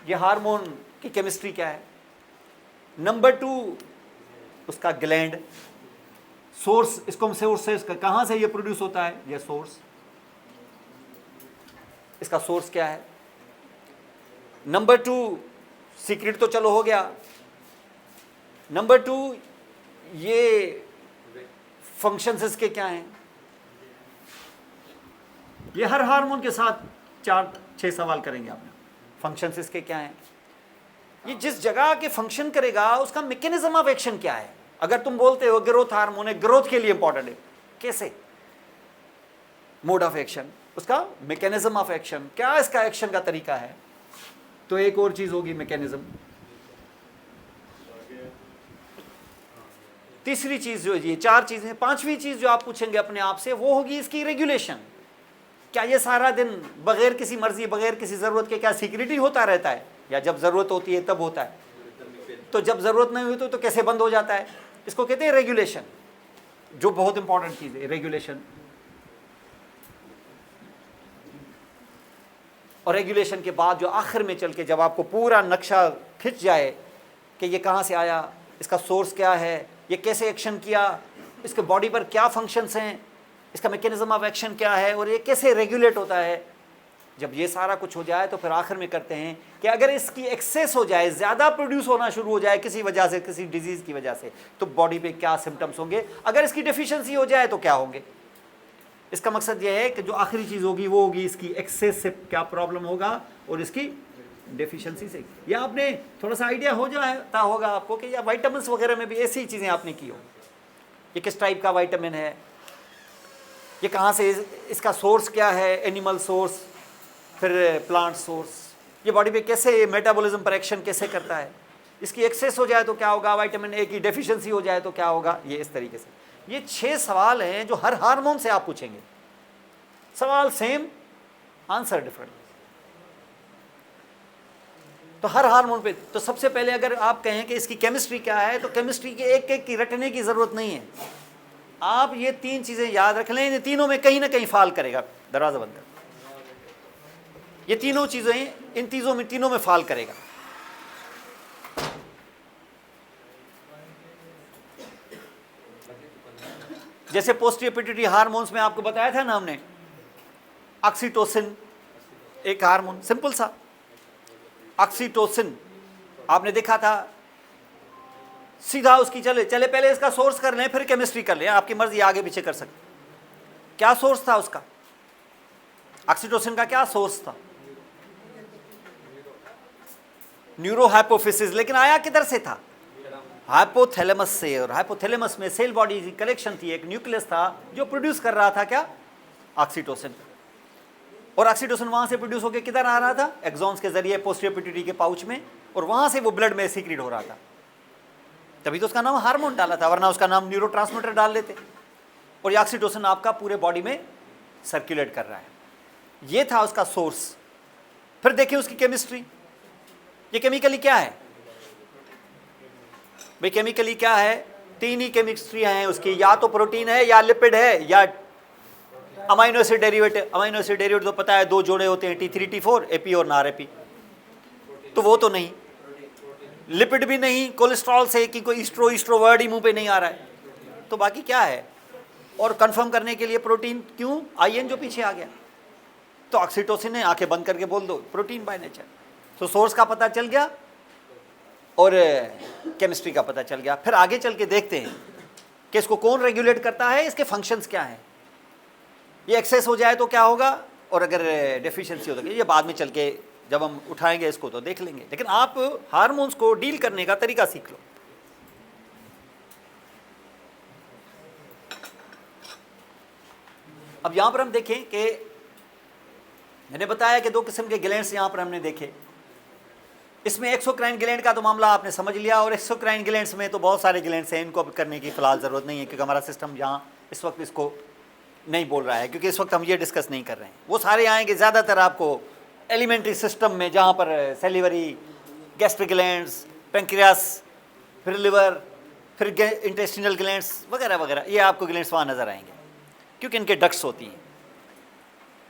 ये हार्मोन की केमिस्ट्री क्या है। नंबर 2 उसका ग्लैंड, सोर्स, इसको सोर्स से कहां से ये प्रोड्यूस होता है, ये सोर्स, इसका सोर्स क्या है। नंबर 2 सीक्रेट तो चलो हो गया। नंबर 2 ये फंक्शंस इसके क्या हैं। ये हर हार्मोन के साथ 4-6 सवाल करेंगे आपने। फंक्शंस इसके क्या हैं, ये जिस जगह के फंक्शन करेगा उसका मैकेनिज्म ऑफ एक्शन क्या है। अगर तुम बोलते हो ग्रोथ हार्मोन है, ग्रोथ के लिए इंपॉर्टेंट है, कैसे, मोड ऑफ एक्शन, उसका मैकेनिज्म ऑफ एक्शन क्या, इसका एक्शन का तरीका है। तो एक और चीज होगी मैकेनिज्म। तीसरी चीज जो, ये 4 चीजें, 5वीं चीज जो आप पूछेंगे अपने आप से वो होगी इसकी रेगुलेशन। क्या ये सारा दिन बगैर किसी मर्जी, बगैर किसी जरूरत के क्या सीक्रेट ही होता रहता है, या जब जरूरत होती है तब होता है। तो जब जरूरत नहीं हुई तो कैसे बंद हो जाता है, इसको कहते हैं रेगुलेशन, जो बहुत इंपॉर्टेंट चीज है रेगुलेशन। और रेगुलेशन के बाद जो आखिर में चल के जब आपको पूरा नक्शा खिंच जाए कि ये कहाँ से आया, इसका सोर्स क्या है, ये कैसे एक्शन किया, इसके बॉडी पर क्या फंक्शंस हैं, इसका मैकेनिज्म ऑफ एक्शन क्या है, और ये कैसे रेगुलेट होता है, जब ये सारा कुछ हो जाए तो फिर आखिर में करते हैं कि अगर इसकी एक्सेस हो जाए, ज़्यादा प्रोड्यूस होना शुरू हो जाए किसी वजह से, किसी डिजीज़ की वजह से, तो बॉडी पे क्या सिम्टम्स होंगे। अगर इसकी डेफिशिएंसी हो जाए तो क्या होंगे। इसका मकसद यह है कि जो आखिरी चीज़ होगी वो होगी इसकी एक्सेस से क्या प्रॉब्लम होगा और इसकी डेफिशिएंसी से। या आपने थोड़ा सा आइडिया हो जाता होगा आपको कि या वाइटामिन वगैरह में भी ऐसी चीज़ें आपने की हो, ये किस टाइप का वाइटामिन है, ये कहाँ से, इसका सोर्स क्या है, एनिमल सोर्स, फिर प्लांट सोर्स, ये बॉडी पे कैसे मेटाबॉलिज्म पर एक्शन कैसे करता है, इसकी एक्सेस हो जाए तो क्या होगा, विटामिन ए की डेफिशिएंसी हो जाए तो क्या होगा। ये इस तरीके से ये 6 सवाल हैं जो हर हार्मोन से आप पूछेंगे। सवाल सेम, आंसर डिफरेंट। तो हर हार्मोन पे, तो सबसे पहले अगर आप कहें कि इसकी केमिस्ट्री क्या है, तो केमिस्ट्री के एक एक की रटने की जरूरत नहीं है। आप ये 3 चीजें याद रख लें, इन तीनों में कहीं ना कहीं फाल करेगा। दरवाजा बंद कर, ये तीनों चीजें इन तीनों में फाल करेगा। जैसे पोस्टीरियर पिट्यूटरी हार्मोन्स में आपको बताया था ना हमने, ऑक्सीटोसिन एक हार्मोन, सिंपल सा ऑक्सीटोसिन आपने देखा था, सीधा उसकी चले पहले इसका सोर्स कर लें फिर केमिस्ट्री कर लें, आपकी मर्जी आगे पीछे कर सकते। क्या सोर्स था उसका, ऑक्सीटोसिन का क्या सोर्स था, न्यूरो हाइपोफिसिस, लेकिन आया किधर से था, हाइपोथैलेमस से। और हाइपोथैलेमस में सेल बॉडी की कलेक्शन थी, एक न्यूक्लियस था जो प्रोड्यूस कर रहा था क्या, ऑक्सीटोसिन। और ऑक्सीटोसिन वहां से प्रोड्यूस होकर किधर आ रहा था, एक्सॉन्स के जरिए पोस्टीरियर पिट्यूटरी के पाउच में, और वहां से वो ब्लड में सीक्रेट हो रहा था। तभी तो उसका नाम हार्मोन डाला था, वरना उसका नाम न्यूरोट्रांसमीटर डाल लेते। और ये ऑक्सीटोसिन आपका पूरे बॉडी में सर्कुलेट कर रहा है, ये था उसका सोर्स। फिर देखिए उसकी केमिस्ट्री, ये केमिकली क्या है भाई, केमिकली क्या है, 3 ही केमिस्ट्री हैं उसकी, या तो प्रोटीन है, या लिपिड है, या amino acid derivative. Amino acid derivative तो पता है 2 जोड़े होते हैं, T3 T4, एपी और नार एपी, तो वो तो नहीं, लिपिड भी नहीं, कोलेस्ट्रॉल से कि कोई ईस्ट्रो वर्ड ही मुंह पे नहीं आ रहा है, तो बाकी क्या है। और कंफर्म करने के लिए प्रोटीन, क्यों, आईएन जो पीछे आ गया, तो ऑक्सीटोसिन है, आंखें बंद करके बोल दो प्रोटीन बाय नेचर। तो सोर्स का पता चल गया और केमिस्ट्री का पता चल गया। फिर आगे चल के देखते हैं कि इसको कौन रेगुलेट करता है, इसके फंक्शंस क्या हैं, ये एक्सेस हो जाए तो क्या होगा, और अगर डेफिशिएंसी हो तो ये बाद में चल के जब हम उठाएंगे इसको तो देख लेंगे। लेकिन आप हार्मोन्स को डील करने का तरीका सीख लो। अब यहां पर हम देखें कि मैंने बताया कि 2 किस्म के ग्लैंड्स यहां पर हमने देखे। इसमें एक्सोक्राइन ग्लैंड का तो मामला आपने समझ लिया, और एक्सोक्राइन ग्लैंड्स में तो बहुत सारे ग्लैंड्स हैं, इनको अब करने की फिलहाल ज़रूरत नहीं है, क्योंकि हमारा सिस्टम यहाँ इस वक्त इसको नहीं बोल रहा है, क्योंकि इस वक्त हम ये डिस्कस नहीं कर रहे हैं। वो सारे आएंगे ज़्यादातर आपको एलिमेंट्री सिस्टम में, जहाँ पर सेलिवरी, गैस्ट्रिक ग्लैंड्स, पेंक्रियास, फिर लिवर, फिर इंटेस्टिनल ग्लैंड्स वगैरह वगैरह, ये आपको ग्लैंड्स वहाँ नज़र आएंगे, क्योंकि इनके डक्ट्स होती हैं।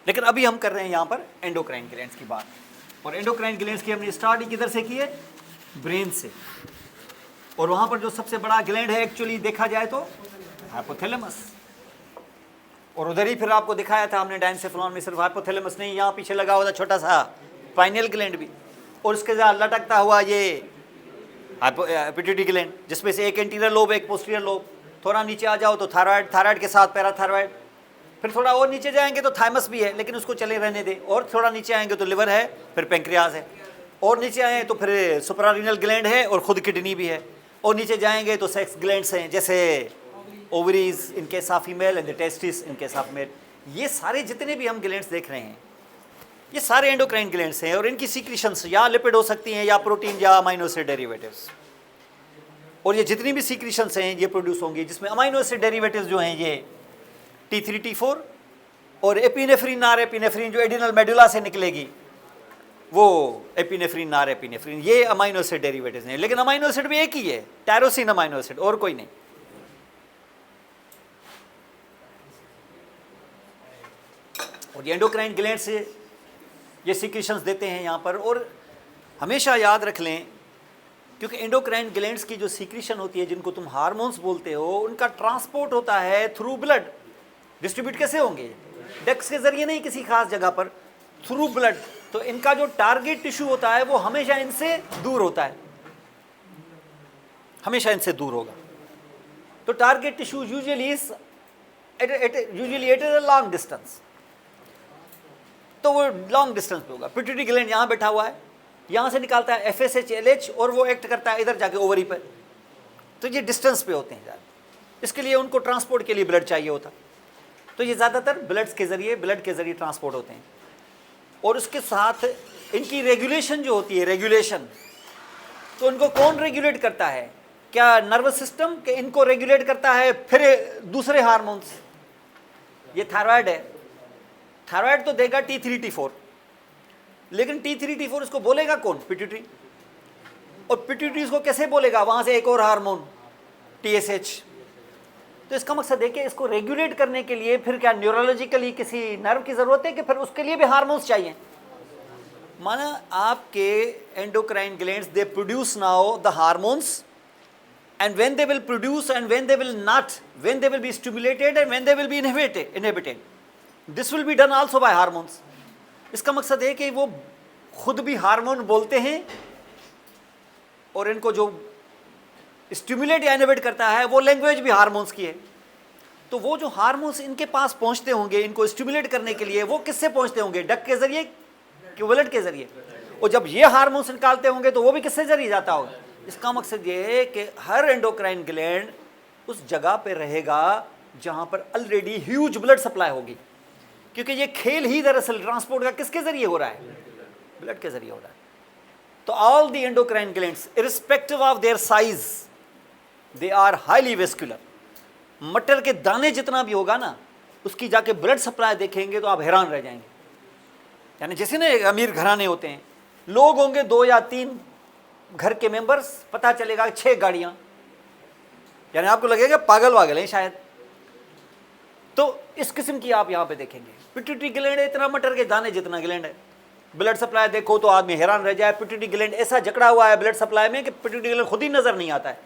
लेकिन अभी हम कर रहे हैं यहाँ पर एंडोक्राइन ग्लैंड्स की बात, और एंडोक्राइन ग्लैंड्स की हमने स्टार्ट किधर से की है, ब्रेन से। और वहाँ पर जो सबसे बड़ा ग्लैंड है एक्चुअली देखा जाए तो हाइपोथैलेमस, और उधर ही फिर आपको दिखाया था हमने डायनसेफलॉन में सिर्फ हाइपोथैलेमस नहीं, यहाँ पीछे लगा हुआ था छोटा सा पाइनियल ग्लैंड भी, और उसके साथ लटकता हुआ ये पिट्यूटरी ग्लैंड, जिसमें से एक एंटीरियर लोब एक पोस्टीरियर लोब। थोड़ा नीचे आ जाओ तो थायराइड, थायराइड के साथ पैराथायराइड, फिर थोड़ा और नीचे जाएंगे तो थाइमस भी है, लेकिन उसको चले रहने दें। और थोड़ा नीचे आएंगे तो लिवर है, फिर पेंक्रियाज है, और नीचे आए तो फिर सुप्रारीनल ग्लैंड है और खुद किडनी भी है, और नीचे जाएंगे तो सेक्स ग्लैंड्स हैं, जैसे ovaries in case of female and the testis in case of male. ये सारे जितने भी हम ग्लैंड्स देख रहे हैं ये सारे एंडोक्राइन ग्लैंड्स हैं, और इनकी सीक्रेशंस या लिपिड हो सकती हैं या प्रोटीन या अमाइनो एसिड डेरिवेटिव्स। और ये जितनी भी सीक्रेशंस हैं ये प्रोड्यूस होंगी, जिसमें अमाइनो एसिड डेरिवेटिव्स जो हैं ये T3 T4 और एपिनेफ्रिन नार एपिनेफ्रिन जो एडिनल मेडुला से निकलेगी वो एपिनेफ्रिन नार एपिनेफ्रिन, ये अमाइनो एसिड डेरिवेटिव्स हैं। लेकिन अमाइनो एसिड भी एक ही है, टायरोसिन अमाइनो एसिड, और कोई नहीं। और ये एंडोक्राइन ग्लैंड से ये सीक्रेशंस देते हैं यहाँ पर। और हमेशा याद रख लें, क्योंकि एंडोक्राइन ग्लैंड्स की जो सीक्रेशन होती है, जिनको तुम हार्मोन्स बोलते हो, उनका ट्रांसपोर्ट होता है थ्रू ब्लड। डिस्ट्रीब्यूट कैसे होंगे, डक्ट्स के जरिए नहीं किसी खास जगह पर, थ्रू ब्लड। तो इनका जो टारगेट टिश्यू होता है वो हमेशा इनसे दूर होता है, हमेशा इनसे दूर होगा। तो target tissue usually at a long distance, तो वो लॉन्ग डिस्टेंस पे होगा। पिट्यूटरी ग्लैंड यहाँ बैठा हुआ है, यहाँ से निकालता है FSH LH और वो एक्ट करता है इधर जाके ओवरी पर। तो ये डिस्टेंस पे होते हैं ज़्यादा, इसके लिए उनको ट्रांसपोर्ट के लिए ब्लड चाहिए होता। तो ये ज़्यादातर ब्लड के ज़रिए ट्रांसपोर्ट होते हैं। और उसके साथ इनकी रेगुलेशन जो होती है, रेगुलेशन, तो इनको कौन रेगुलेट करता है, क्या नर्वस सिस्टम के इनको रेगुलेट करता है, फिर दूसरे हार्मोन्स। ये थायराइड है, थायराइड तो देगा T3 T4, लेकिन T3 T4 इसको बोलेगा कौन, पिट्यूटरी। और पिट्यूटरी इसको कैसे बोलेगा, वहाँ से एक और हार्मोन TSH। तो इसका मकसद है कि इसको रेगुलेट करने के लिए फिर क्या न्यूरोलॉजिकली किसी नर्व की ज़रूरत है, कि फिर उसके लिए भी हार्मोन्स चाहिए। माना आपके endocrine glands they produce now the hormones, and when they will produce and when they will not, when they will be stimulated and when they will be inhibited, this will be done also by hormones. इसका मकसद है कि वो खुद भी hormone बोलते हैं, और इनको जो स्टिमुलेट या इनहिबिट करता है वो लैंग्वेज भी हार्मोन्स की है। तो वो जो हार्मोन्स इनके पास पहुंचते होंगे इनको स्टिमुलेट करने के लिए, वो किससे पहुंचते होंगे, डक के जरिए कि ब्लड के जरिए। और जब ये हार्मोन्स निकालते होंगे तो वो भी किससे जरिए जाता होगा। इसका मकसद ये है कि हर एंडोक्राइन ग्लैंड उस जगह पे रहेगा जहां पर ऑलरेडी ह्यूज ब्लड सप्लाई होगी, क्योंकि ये खेल ही दरअसल ट्रांसपोर्ट का किसके जरिए हो रहा है, ब्लड के जरिए हो रहा है। तो all the endocrine glands irrespective of their size they are highly vascular. मटर के दाने जितना भी होगा ना, उसकी जाके ब्लड सप्लाई देखेंगे तो आप हैरान रह जाएंगे। यानी जैसे ना अमीर घराने होते हैं, लोग होंगे 2 या 3 घर के मेंबर्स, पता चलेगा 6 गाड़ियां, यानी आपको लगेगा पागल वागल हैं शायद। तो इस किस्म की आप यहां पे देखेंगे। पिट्यूटरी ग्लैंड इतना मटर के दाने जितना ग्लैंड है, ब्लड सप्लाई देखो तो आदमी हैरान रह जाए। पिट्यूटरी ग्लैंड ऐसा जकड़ा हुआ है ब्लड सप्लाई में कि पिट्यूटरी ग्लैंड खुद ही नजर नहीं आता है,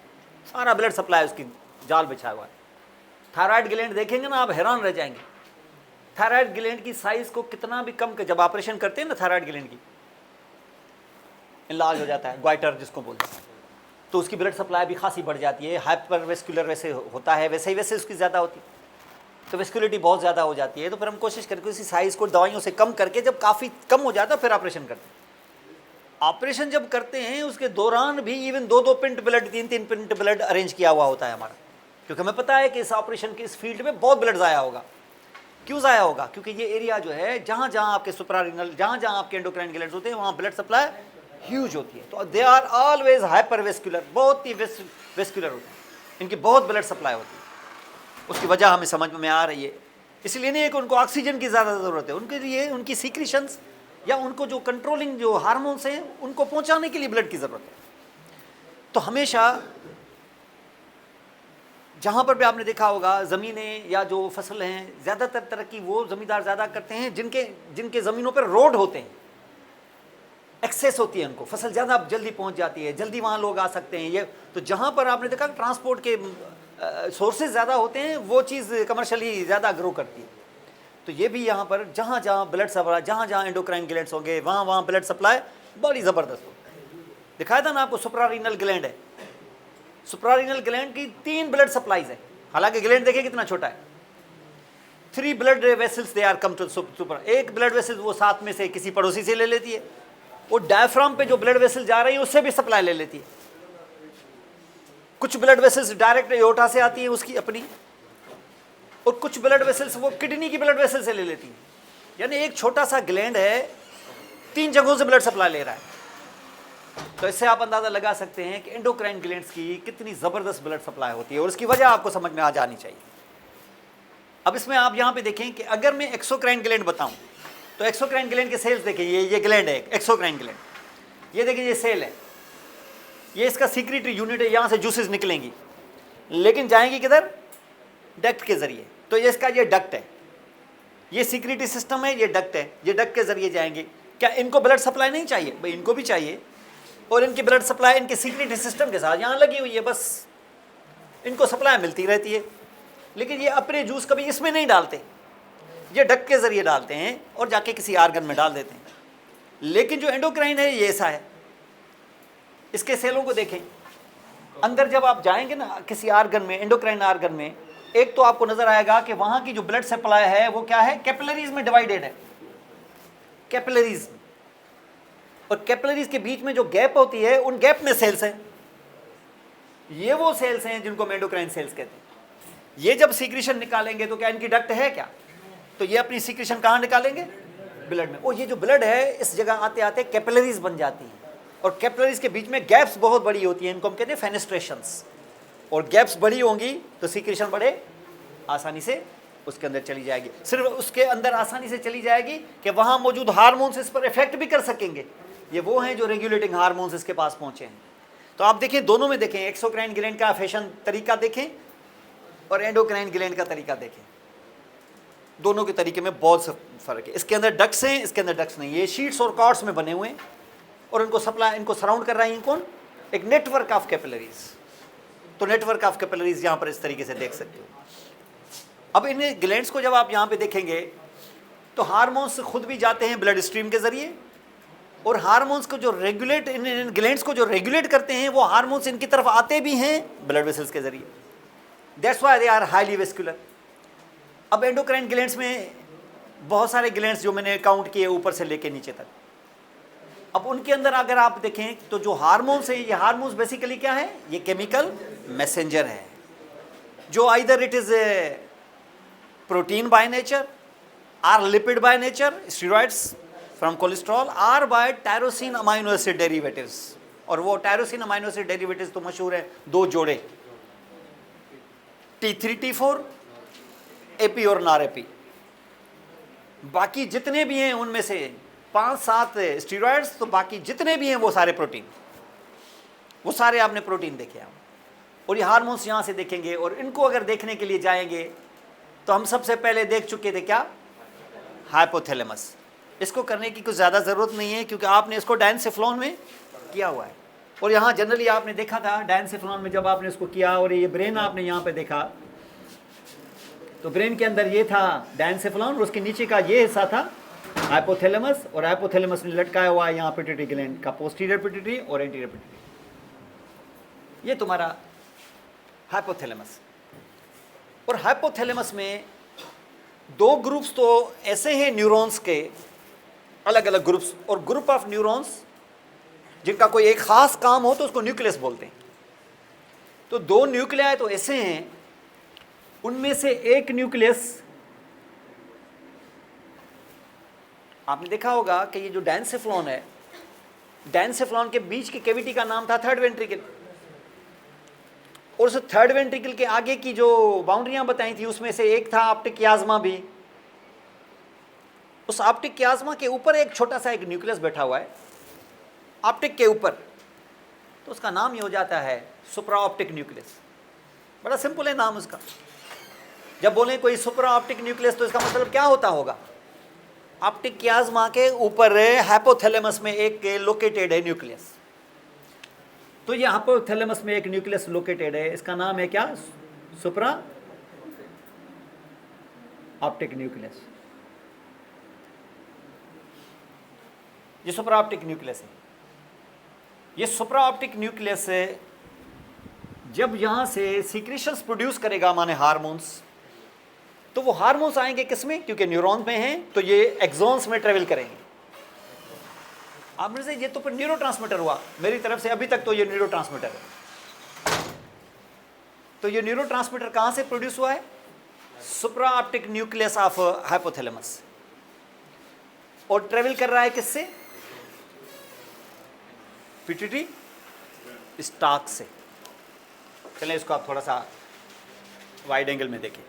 सारा ब्लड सप्लाई उसकी जाल बिछा हुआ है। थायराइड ग्लैंड देखेंगे ना आप हैरान रह जाएंगे। थायराइड ग्लैंड की साइज को कितना भी कम, जब ऑपरेशन करते हैं ना थायराइड ग्लैंड की, इलाज हो जाता है, ग्वाइटर जिसको बोलते हैं, तो उसकी ब्लड सप्लाई भी खासी बढ़ जाती है। हाइपर वेस्कुलर वैसे होता है, वैसे उसकी ज़्यादा होती है, तो वेस्कुलरिटी बहुत ज़्यादा हो जाती है। तो फिर हम कोशिश करके उसी साइज़ को दवाइयों से कम करके, जब काफ़ी कम हो जाता है फिर ऑपरेशन करते हैं। ऑपरेशन जब करते हैं उसके दौरान भी even 2-2 pint blood, 3-3 pint blood arrange किया हुआ होता है हमारा, क्योंकि हमें पता है कि इस ऑपरेशन के इस फील्ड में बहुत ब्लड ज़ाया होगा। क्यों ज़ाया होगा, क्योंकि ये एरिया जो है जहाँ जहाँ आपके सुप्रारीनल, जहाँ जहाँ आपके एंडोक्राइन ग्लैंड्स होते हैं वहाँ ब्लड सप्लाई ह्यूज होती है। तो they are always hyper vascular, बहुत ही वेस्कुलर होते हैं, इनकी बहुत ब्लड सप्लाई होती है। उसकी वजह हमें समझ में आ रही है। इसलिए नहीं है कि उनको ऑक्सीजन की ज़्यादा ज़रूरत है, उनके लिए उनकी सीक्रेशंस या उनको जो कंट्रोलिंग जो हार्मोन्स हैं उनको पहुंचाने के लिए ब्लड की ज़रूरत है। तो हमेशा जहाँ पर भी आपने देखा होगा ज़मीनें या जो फसल हैं, ज़्यादातर तरक्की वो ज़मींदार ज़्यादा करते हैं जिनके ज़मीनों पर रोड होते हैं, एक्सेस होती है, उनको फसल ज़्यादा जल्दी पहुँच जाती है, जल्दी वहाँ लोग आ सकते हैं। ये तो जहाँ पर आपने देखा ट्रांसपोर्ट के सोर्सेज ज़्यादा होते हैं, वो चीज़ कमर्शियली ज़्यादा ग्रो करती है। तो ये भी यहाँ पर जहाँ जहाँ ब्लड सप्लाई, जहाँ जहाँ एंडोक्राइन ग्लैंड्स होंगे, वहाँ वहाँ ब्लड सप्लाई बड़ी ज़बरदस्त होती है। दिखाया था ना आपको, सुप्रारीनल ग्लैंड है, सुप्रारीनल ग्लैंड की 3 ब्लड सप्लाईज है, हालांकि ग्लैंड देखिए कितना छोटा है। 3 blood vessels they are come to super, एक ब्लड वेसल वो साथ में से किसी पड़ोसी से ले लेती है, वो डायफ्राम पे जो ब्लड वेसल जा रही है उससे भी सप्लाई ले लेती है। कुछ ब्लड वेसल्स डायरेक्ट एओर्टा से आती है उसकी अपनी, और कुछ ब्लड वेसल्स वो किडनी की ब्लड वेसल से ले लेती है। यानी एक छोटा सा ग्लैंड है, 3 जगहों से ब्लड सप्लाई ले रहा है। तो इससे आप अंदाजा लगा सकते हैं कि एंडोक्राइन ग्लैंड्स की कितनी जबरदस्त ब्लड सप्लाई होती है, और उसकी वजह आपको समझ में आ जानी चाहिए। अब इसमें आप यहां पे देखें कि अगर मैं एक्सोक्राइन ग्लैंड बताऊं, तो एक्सोक्राइन ग्लैंड के सेल्स देखें, ये ग्लैंड है एक्सोक्राइन ग्लैंड, ये देखिए ये सेल है, ये इसका सीक्रेटरी यूनिट है, यहां से जूसेस निकलेंगी, लेकिन जाएंगी किधर? डक्ट के जरिए। तो ये इसका ये डक्ट है, ये सीक्रेटरी सिस्टम है, ये डक्ट है, ये डक्ट के जरिए जाएंगे। क्या इनको ब्लड सप्लाई नहीं चाहिए? भाई इनको भी चाहिए, और इनकी ब्लड सप्लाई इनके सीक्रेटरी सिस्टम के साथ यहाँ लगी हुई है, बस इनको सप्लाई मिलती रहती है। लेकिन ये अपने जूस कभी इसमें नहीं डालते, ये डक्ट के जरिए डालते हैं और जाके किसी आर्गन में डाल देते हैं। लेकिन जो एंडोक्राइन है ये ऐसा है, इसके सेलों को देखें, अंदर जब आप जाएंगे ना किसी आर्गन में, एंडोक्राइन आर्गन में, एक तो आपको नजर आएगा कि वहां की जो ब्लड सप्लाई है वो क्या है? कैपिलरीज में डिवाइडेड है, कैपिलरीज, और कैपिलरीज के बीच में जो गैप होती है उन गैप में सेल्स हैं। ये वो सेल्स हैं जिनको एंडोक्राइन सेल्स कहते हैं। ये जब सीक्रेशन निकालेंगे तो क्या इनकी डक्ट है क्या? तो ये अपनी सीक्रेशन कहाँ निकालेंगे? ब्लड में। और ये जो ब्लड है इस जगह आते आते कैपिलरीज बन जाती हैं, और कैपिलरीज के बीच में गैप्स बहुत बड़ी होती हैं, इनको हम कहते हैं फेनेस्ट्रेशंस। और गैप्स बड़ी होंगी तो सीक्रेशन बड़े आसानी से उसके अंदर चली जाएगी। सिर्फ उसके अंदर आसानी से चली जाएगी कि वहाँ मौजूद हार्मोन्स इस पर इफेक्ट भी कर सकेंगे। ये वो हैं जो रेगुलेटिंग हार्मोन्स इसके पास पहुँचे हैं। तो आप देखें, दोनों में देखें, एक्सोक्राइन ग्लैंड का फैशन तरीका देखें और एंडोक्राइन ग्लैंड का तरीका देखें, दोनों के तरीके में बहुत फर्क है। इसके अंदर डक्ट्स हैं, इसके अंदर डक्ट्स नहीं। ये शीट्स और कॉर्ड्स में बने हुए हैं, और इनको सप्लाई, इनको सराउंड कर रहा है कौन? एक नेटवर्क ऑफ कैपिलरीज। तो नेटवर्क ऑफ कैपिलरीज यहाँ पर इस तरीके से देख सकते हो। अब इन ग्लैंड्स को जब आप यहाँ पे देखेंगे तो हार्मोन्स खुद भी जाते हैं ब्लड स्ट्रीम के जरिए, और हार्मोन्स को जो रेगुलेट, इन ग्लैंड्स को जो रेगुलेट करते हैं वो हार्मोन्स इनकी तरफ आते भी हैं ब्लड वेसल्स के जरिए। That's why they are highly vascular. अब एंडोक्राइन ग्लैंड्स में बहुत सारे ग्लैंड्स जो मैंने काउंट किए ऊपर से लेके नीचे तक। अब उनके अंदर अगर आप देखें तो जो हार्मोन्स है, ये हार्मोन्स बेसिकली क्या है? ये केमिकल मैसेंजर है, जो either it is protein by nature, or lipid by nature, steroids from cholesterol, or by tyrosine amino acid derivatives. और वो टायरोसिन अमाइनो एसिड डेरिवेटिव्स तो मशहूर है, 2 जोड़े, T3 T4, एपी और नार एपी। बाकी जितने भी हैं उनमें से 5-7 स्टेरॉइड्स, तो बाकी जितने भी हैं वो सारे प्रोटीन, वो सारे आपने प्रोटीन देखे हैं। और ये हार्मोन्स यहाँ से देखेंगे, और इनको अगर देखने के लिए जाएंगे तो हम सबसे पहले देख चुके थे क्या? हाइपोथैलेमस। इसको करने की कुछ ज़्यादा ज़रूरत नहीं है, क्योंकि आपने इसको डायनसेफ्लॉन में किया हुआ है। और यहाँ जनरली आपने देखा था डायनसेफ्लॉन में जब आपने इसको किया, और ये ब्रेन आपने यहाँ पे देखा, तो ब्रेन के अंदर ये था डायनसेफ्लॉन, और उसके नीचे का ये हिस्सा था हाइपोथैलेमस, और हाइपोथैलेमस ने लटकाया हुआ है यहाँ पिट्यूटरी ग्लैंड का पोस्टीरियर पिट्यूटरी और एंटीरियर पिट्यूटरी। ये तुम्हारा हाइपोथैलेमस। और हाइपोथैलेमस में 2 ग्रुप्स तो ऐसे हैं न्यूरॉन्स के, अलग अलग ग्रुप्स, और ग्रुप ऑफ न्यूरॉन्स जिनका कोई एक खास काम हो तो उसको न्यूक्लियस बोलते हैं। तो 2 न्यूक्लियाई तो ऐसे हैं, उनमें से एक न्यूक्लियस आपने देखा होगा कि ये जो डायनसेफ्लॉन है, डायनसेफ्लॉन के बीच की कैविटी का नाम था थर्ड वेंट्रिकल, और उस थर्ड वेंट्रिकल के आगे की जो बाउंड्रियां बताई थी उसमें से एक था ऑप्टिक कियाज्मा भी। उस ऑप्टिक कियाज्मा के ऊपर एक छोटा सा एक न्यूक्लियस बैठा हुआ है ऑप्टिक के ऊपर, तो उसका नाम ये हो जाता है सुप्रा ऑप्टिक न्यूक्लियस। बड़ा सिंपल है नाम उसका। जब बोलें कोई सुपरा ऑप्टिक न्यूक्लियस तो इसका मतलब क्या होता होगा? ऑप्टिक कियाज्मा के ऊपर हाइपोथैलेमस में एक लोकेटेड है न्यूक्लियस। तो ये हाइपोथैलेमस में एक न्यूक्लियस लोकेटेड है, इसका नाम है क्या? सुपरा ऑप्टिक न्यूक्लियस। ये सुपरा ऑप्टिक न्यूक्लियस है। ये सुपरा ऑप्टिक न्यूक्लियस है जब यहां से सीक्रेशंस प्रोड्यूस करेगा, माने हार्मोन्स, तो वो हार्मोन्स आएंगे किसमें? क्योंकि न्यूरॉन में हैं तो ये एक्सॉन्स में ट्रेवल करेंगे। आपने से ये तो फिर न्यूरोट्रांसमीटर हुआ मेरी तरफ से, अभी तक तो ये न्यूरोट्रांसमीटर है। तो ये न्यूरोट्रांसमीटर कहां से प्रोड्यूस हुआ है? सुपरा ऑप्टिक न्यूक्लियस ऑफ हाइपोथैलेमस, और ट्रेवल कर रहा है किससे? पिट्यूटरी स्टाक से। चलें इसको आप थोड़ा सा वाइड एंगल में देखें।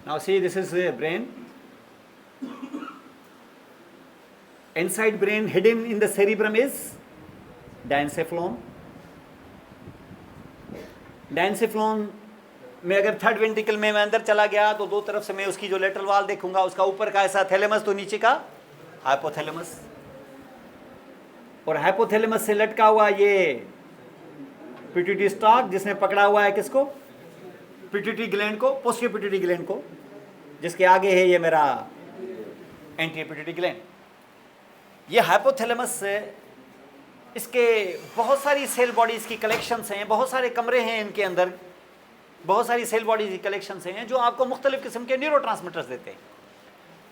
Now see, this is the brain. Inside brain, hidden in the cerebrum is diencephalon. Diencephalon में अगर थर्ड वेंट्रिकल में मैं अंदर चला गया तो दो तरफ से मैं उसकी जो लेटरल वाल देखूंगा, उसका ऊपर का ऐसा थैलेमस तो नीचे का हाइपोथैलेमस, और हाइपोथैलेमस से लटका हुआ ये पिट्यूटरी स्टॉक जिसने पकड़ा हुआ है किसको? पिट्यूटरी ग्लैंड को, पोस्टीरियर पिट्यूटरी ग्लैंड को, जिसके आगे है ये मेरा एंटीरियर पिट्यूटरी ग्लैंड। ये हाइपोथैलेमस से इसके बहुत सारी सेल बॉडीज की कलेक्शंस हैं, बहुत सारे कमरे हैं इनके अंदर, बहुत सारी सेल बॉडीज की कलेक्शंस हैं जो आपको मुख्तलिफ किस्म के न्यूरोट्रांसमीटर्स देते हैं।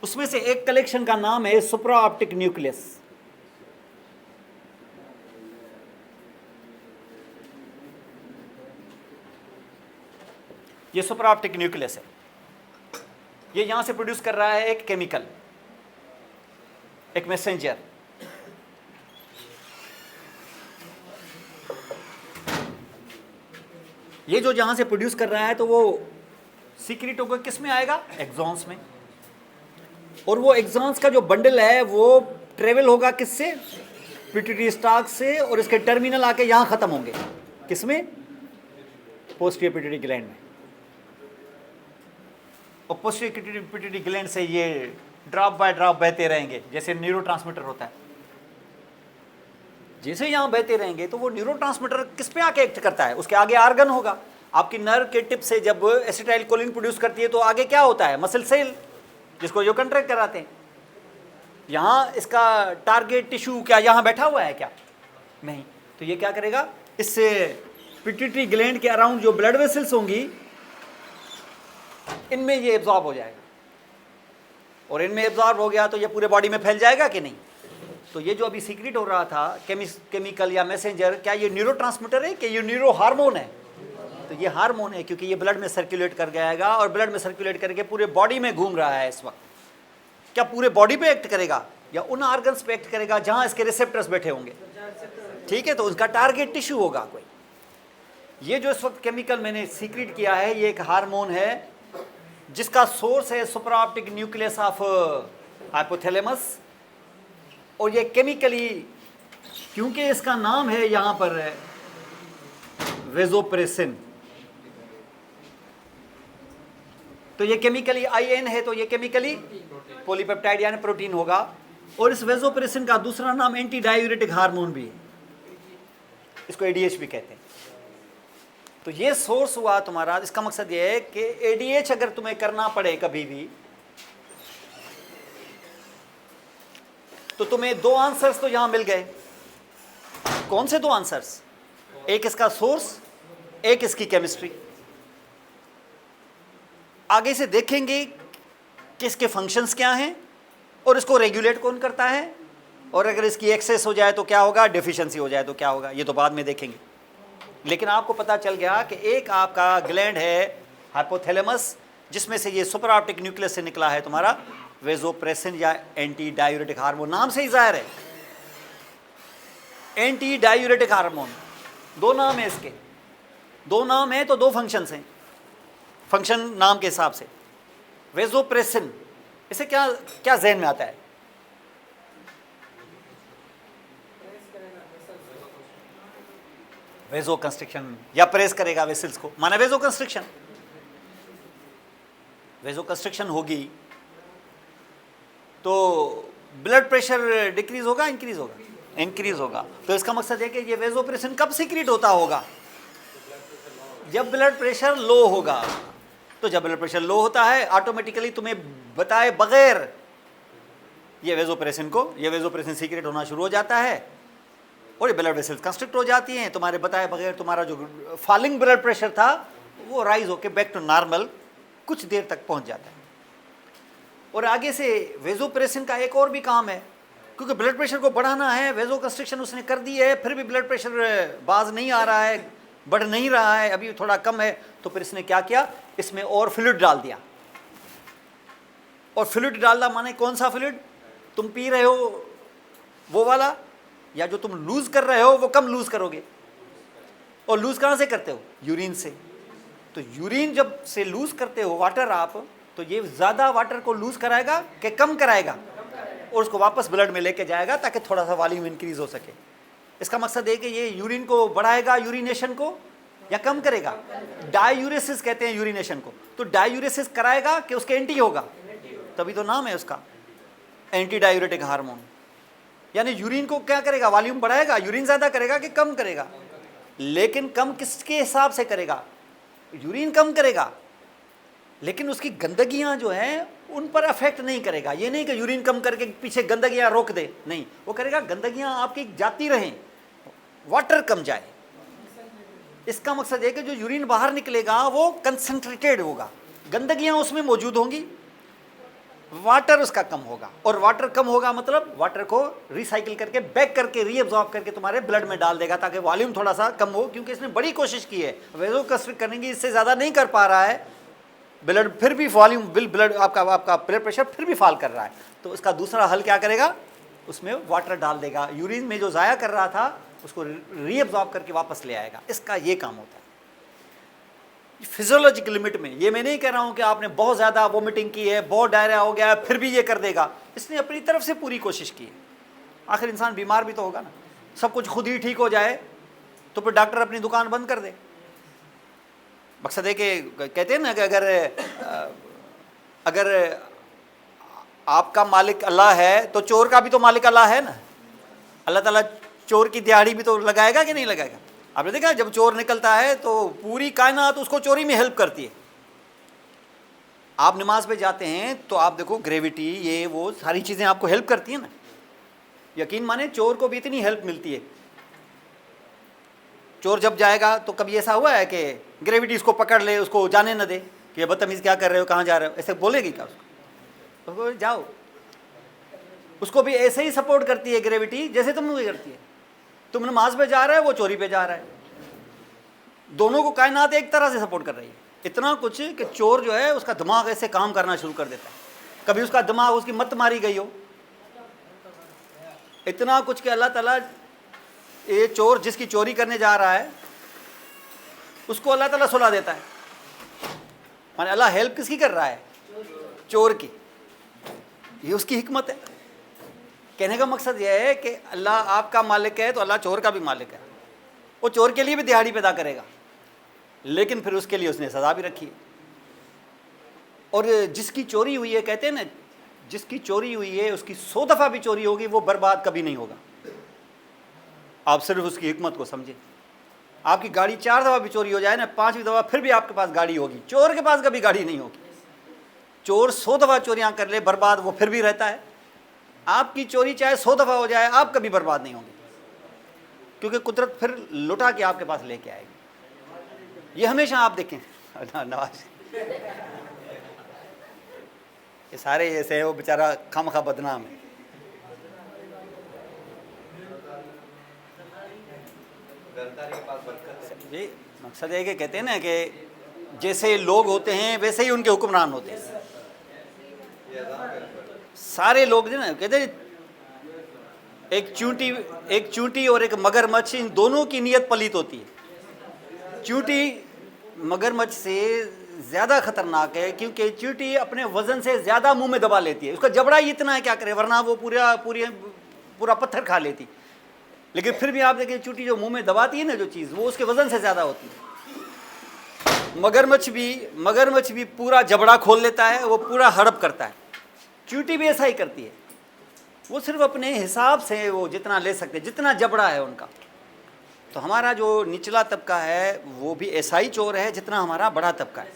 उसमें से एक कलेक्शन का नाम है सुपरा ऑप्टिक न्यूक्लियस। ये सुपरा ऑप्टिक न्यूक्लियस है। ये यहां से प्रोड्यूस कर रहा है एक केमिकल, एक मैसेंजर। ये जो जहां से प्रोड्यूस कर रहा है तो वो सीक्रेट होकर किस में आएगा? एक्सॉन्स में। और वो एक्सॉन्स का जो बंडल है वो ट्रेवल होगा किससे? पिट्यूटरी स्टाक से, और इसके टर्मिनल आके यहां खत्म होंगे किसमें? पोस्टीरियर पिट्यूटरी ग्लैंड में। और पोस्टीरियर पिट्यूटरी ग्लैंड से ये ड्रॉप बाय ड्रॉप बहते रहेंगे, जैसे न्यूरोट्रांसमीटर होता है। जैसे यहाँ बहते रहेंगे तो वो न्यूरोट्रांसमीटर किस पे आके एक्ट करता है? उसके आगे आर्गन होगा। आपकी नर्व के टिप से जब एसिटाइल कोलिन प्रोड्यूस करती है तो आगे क्या होता है? मसल सेल, जिसको जो कंट्रैक्ट कराते हैं। यहाँ इसका टारगेट टिश्यू क्या यहाँ बैठा हुआ है क्या? नहीं। तो ये क्या करेगा? इससे पिट्यूटरी ग्लैंड के अराउंड जो ब्लड वेसल्स होंगी इनमें ये एब्जॉर्ब हो जाएगा, और इनमें एब्जॉर्ब हो गया तो ये पूरे बॉडी में फैल जाएगा कि नहीं? तो ये जो अभी सीक्रेट हो रहा था केमिकल या मैसेंजर, क्या ये न्यूरोट्रांसमीटर है कि ये न्यूरो हार्मोन है? तो ये हार्मोन है, क्योंकि ये ब्लड में सर्कुलेट कर जाएगा और ब्लड में सर्कुलेट करके पूरे बॉडी में घूम रहा है इस वक्त। क्या पूरे बॉडी पे एक्ट करेगा या उन ऑर्गन्स पे एक्ट करेगा जहां इसके रिसेप्टर्स बैठे होंगे? ठीक है, तो उसका टारगेट टिश्यू होगा कोई। ये जो इस वक्त केमिकल मैंने सीक्रेट किया है ये एक हार्मोन है जिसका सोर्स है सुपरा ऑप्टिक न्यूक्लियस ऑफ हाइपोथैलेमस। और ये केमिकली, क्योंकि इसका नाम है यहां पर वेजोप्रेसिन, तो ये केमिकली आईएन है, तो ये केमिकली पॉलीपेप्टाइड यानी प्रोटीन होगा। और इस वेजोप्रेसिन का दूसरा नाम एंटी डायूरेटिक हार्मोन भी है, इसको एडीएच भी कहते हैं। तो ये सोर्स हुआ तुम्हारा। इसका मकसद ये है कि एडीएच अगर तुम्हें करना पड़े कभी भी तो तुम्हें दो आंसर्स तो यहां मिल गए। कौन से दो आंसर्स? एक इसका सोर्स, एक इसकी केमिस्ट्री। आगे से देखेंगे कि इसके फंक्शंस क्या हैं और इसको रेगुलेट कौन करता है, और अगर इसकी एक्सेस हो जाए तो क्या होगा, डेफिशिएंसी हो जाए तो क्या होगा, ये तो बाद में देखेंगे। लेकिन आपको पता चल गया कि एक आपका ग्लैंड है हाइपोथैलेमस जिसमें से ये सुपर ऑप्टिक न्यूक्लियस से निकला है तुम्हारा वेजोप्रेसिन या एंटी डायूरेटिक हार्मोन। नाम से ही जाहिर है एंटी डायूरेटिक हार्मोन। दो नाम है इसके, दो नाम है तो दो फंक्शंस हैं। फंक्शन नाम के हिसाब से वेजोप्रेसिन, इसे क्या क्या जहन में आता है? वेजो कंस्ट्रिक्शन या प्रेस करेगा वेसल्स को, माना वेजो कंस्ट्रिक्शन। वेजो कंस्ट्रिक्शन होगी तो ब्लड प्रेशर डिक्रीज होगा, इंक्रीज होगा? इंक्रीज होगा। तो इसका मकसद है कि ये वेजोप्रेसिन कब सीक्रेट होता होगा? जब ब्लड प्रेशर लो होगा। तो जब ब्लड प्रेशर लो होता है, ऑटोमेटिकली तुम्हें बताए बगैर ये वेजोप्रेसिन सीक्रेट होना शुरू हो जाता है और ये ब्लड वेसल्स कंस्ट्रिक्ट हो जाती हैं। तुम्हारे बताए बगैर तुम्हारा जो फॉलिंग ब्लड प्रेशर था वो राइज होकर बैक टू नॉर्मल कुछ देर तक पहुंच जाता है। और आगे से वेजोप्रेसिन का एक और भी काम है, क्योंकि ब्लड प्रेशर को बढ़ाना है, वेजो कंस्ट्रिक्शन उसने कर दी है, फिर भी ब्लड प्रेशर बाज नहीं आ रहा है, बढ़ नहीं रहा है, अभी थोड़ा कम है, तो फिर इसने क्या किया, इसमें और फ्लूइड डाल दिया। और फ्लूइड डालना माने कौन सा फ्लूइड? तुम पी रहे हो वो वाला, या जो तुम लूज कर रहे हो वो कम लूज करोगे। और लूज कहाँ से करते हो? यूरिन से। तो यूरिन जब से लूज करते हो वाटर आप, तो ये ज़्यादा वाटर को लूज कराएगा कि कम कराएगा, और उसको वापस ब्लड में लेके जाएगा ताकि थोड़ा सा वॉल्यूम इंक्रीज हो सके। इसका मकसद है कि ये यूरिन को बढ़ाएगा, यूरिनेशन को, या कम करेगा? डायूरेसिस कहते हैं यूरिनेशन को। तो डायूरेसिस कराएगा कि उसके एंटी होगा? तभी तो नाम है उसका, एंटी डायूरेटिक हार्मोन। यानी यूरिन को क्या करेगा? वॉल्यूम बढ़ाएगा। यूरिन ज़्यादा करेगा कि कम करेगा? लेकिन कम किसके हिसाब से करेगा? यूरिन कम करेगा, लेकिन उसकी गंदगियां जो हैं उन पर अफेक्ट नहीं करेगा। ये नहीं कि यूरिन कम करके पीछे गंदगियां रोक दे, नहीं, वो करेगा गंदगियां आपकी जाती रहें, वाटर कम जाए। इसका मकसद है कि जो यूरिन बाहर निकलेगा वो कंसंट्रेटेड होगा, गंदगियां उसमें मौजूद होंगी, वाटर उसका कम होगा। और वाटर कम होगा मतलब वाटर को रिसाइकिल करके बैक करके रीअब्जॉर्ब करके तुम्हारे ब्लड में डाल देगा, ताकि वॉल्यूम थोड़ा सा कम हो। क्योंकि इसने बड़ी कोशिश की है, वेजो कंस्ट्रिक्ट करने की, इससे ज़्यादा नहीं कर पा रहा है, ब्लड फिर भी वॉल्यूम ब्लड आपका ब्लड प्रेशर फिर भी फॉल कर रहा है। तो इसका दूसरा हल क्या करेगा? उसमें वाटर डाल देगा, यूरिन में जो ज़ाया कर रहा था उसको रीअब्जॉर्ब करके वापस ले आएगा। इसका ये काम होता है फिजियोलॉजिकल लिमिट में। ये मैं नहीं कह रहा हूँ कि आपने बहुत ज़्यादा वोमिटिंग की है, बहुत डायरिया हो गया है, फिर भी ये कर देगा। इसने अपनी तरफ से पूरी कोशिश की है। आखिर इंसान बीमार भी तो होगा ना। सब कुछ खुद ही ठीक हो जाए तो फिर डॉक्टर अपनी दुकान बंद कर दे। मकसद है कि कहते हैं ना कि अगर आपका मालिक अल्लाह है तो चोर का भी तो मालिक अल्लाह है ना। अल्लाह ताला चोर की दिहाड़ी भी तो लगाएगा कि नहीं लगाएगा? आपने देखा जब चोर निकलता है तो पूरी कायनात उसको चोरी में हेल्प करती है। आप नमाज पे जाते हैं तो आप देखो ग्रेविटी, ये वो सारी चीज़ें आपको हेल्प करती हैं ना। यकीन माने चोर को भी इतनी हेल्प मिलती है। चोर जब जाएगा तो कभी ऐसा हुआ है कि ग्रेविटी उसको पकड़ ले, उसको जाने न दे कि ये बदतमीज़ क्या कर रहे हो, कहाँ जा रहे हो, ऐसे बोलेगी क्या उसको? जाओ। उसको भी ऐसे ही सपोर्ट करती है ग्रेविटी जैसे तुम भी करती है। तुम नमाज पे जा रहे हो, वो चोरी पे जा रहा है। दोनों को कायनात एक तरह से सपोर्ट कर रही है। इतना कुछ कि चोर जो है उसका दिमाग ऐसे काम करना शुरू कर देता है। कभी उसका दिमाग उसकी मत मारी गई हो, इतना कुछ कि अल्लाह ताला ये चोर जिसकी चोरी करने जा रहा है उसको अल्लाह ताला सुला देता है। माने अल्लाह हेल्प किसकी कर रहा है? चोर की। ये उसकी हिकमत है। कहने का मकसद यह है कि अल्लाह आपका मालिक है तो अल्लाह चोर का भी मालिक है। वो चोर के लिए भी दिहाड़ी पैदा करेगा, लेकिन फिर उसके लिए उसने सज़ा भी रखी है। और जिसकी चोरी हुई है, कहते हैं ना, जिसकी चोरी हुई है उसकी 100 दफ़ा भी चोरी होगी, वो बर्बाद कभी नहीं होगा। आप सिर्फ उसकी हिकमत को समझें। आपकी गाड़ी 4 दफ़ा भी चोरी हो जाए ना, 5वीं दफ़ा फिर भी आपके पास गाड़ी होगी। चोर के पास कभी गाड़ी नहीं होगी। चोर 100 दफ़ा चोरियां कर ले, बर्बाद वो फिर भी रहता है। आपकी चोरी चाहे 100 दफ़ा हो जाए, आप कभी बर्बाद नहीं होंगे, क्योंकि कुदरत फिर लुटा के आपके पास लेके आएगी। ये हमेशा आप देखें। नवाज ये सारे ऐसे हैं, वो बेचारा खामखा बदनाम है। जी मकसद है कि कहते हैं ना कि जैसे लोग होते हैं वैसे ही उनके हुक्मरान होते हैं। सारे लोग जो ना कहते हैं, एक चूंटी और एक मगरमच्छ, इन दोनों की नीयत पलीत होती है। चूंटी मगरमच्छ से ज़्यादा खतरनाक है, क्योंकि चींटी अपने वजन से ज़्यादा मुंह में दबा लेती है। उसका जबड़ा ही इतना है, क्या करे, वरना वो पूरा पत्थर खा लेती। लेकिन फिर भी आप देखिए चींटी जो मुंह में दबाती है ना जो चीज़, वो उसके वजन से ज़्यादा होती है। मगरमच्छ भी पूरा जबड़ा खोल लेता है, वो पूरा हड़प करता है। चींटी भी ऐसा ही करती है, वो सिर्फ अपने हिसाब से वो जितना ले सकते हैं, जितना जबड़ा है उनका। तो हमारा जो निचला तबका है वो भी ऐसा ही चोर है जितना हमारा बड़ा तबका है।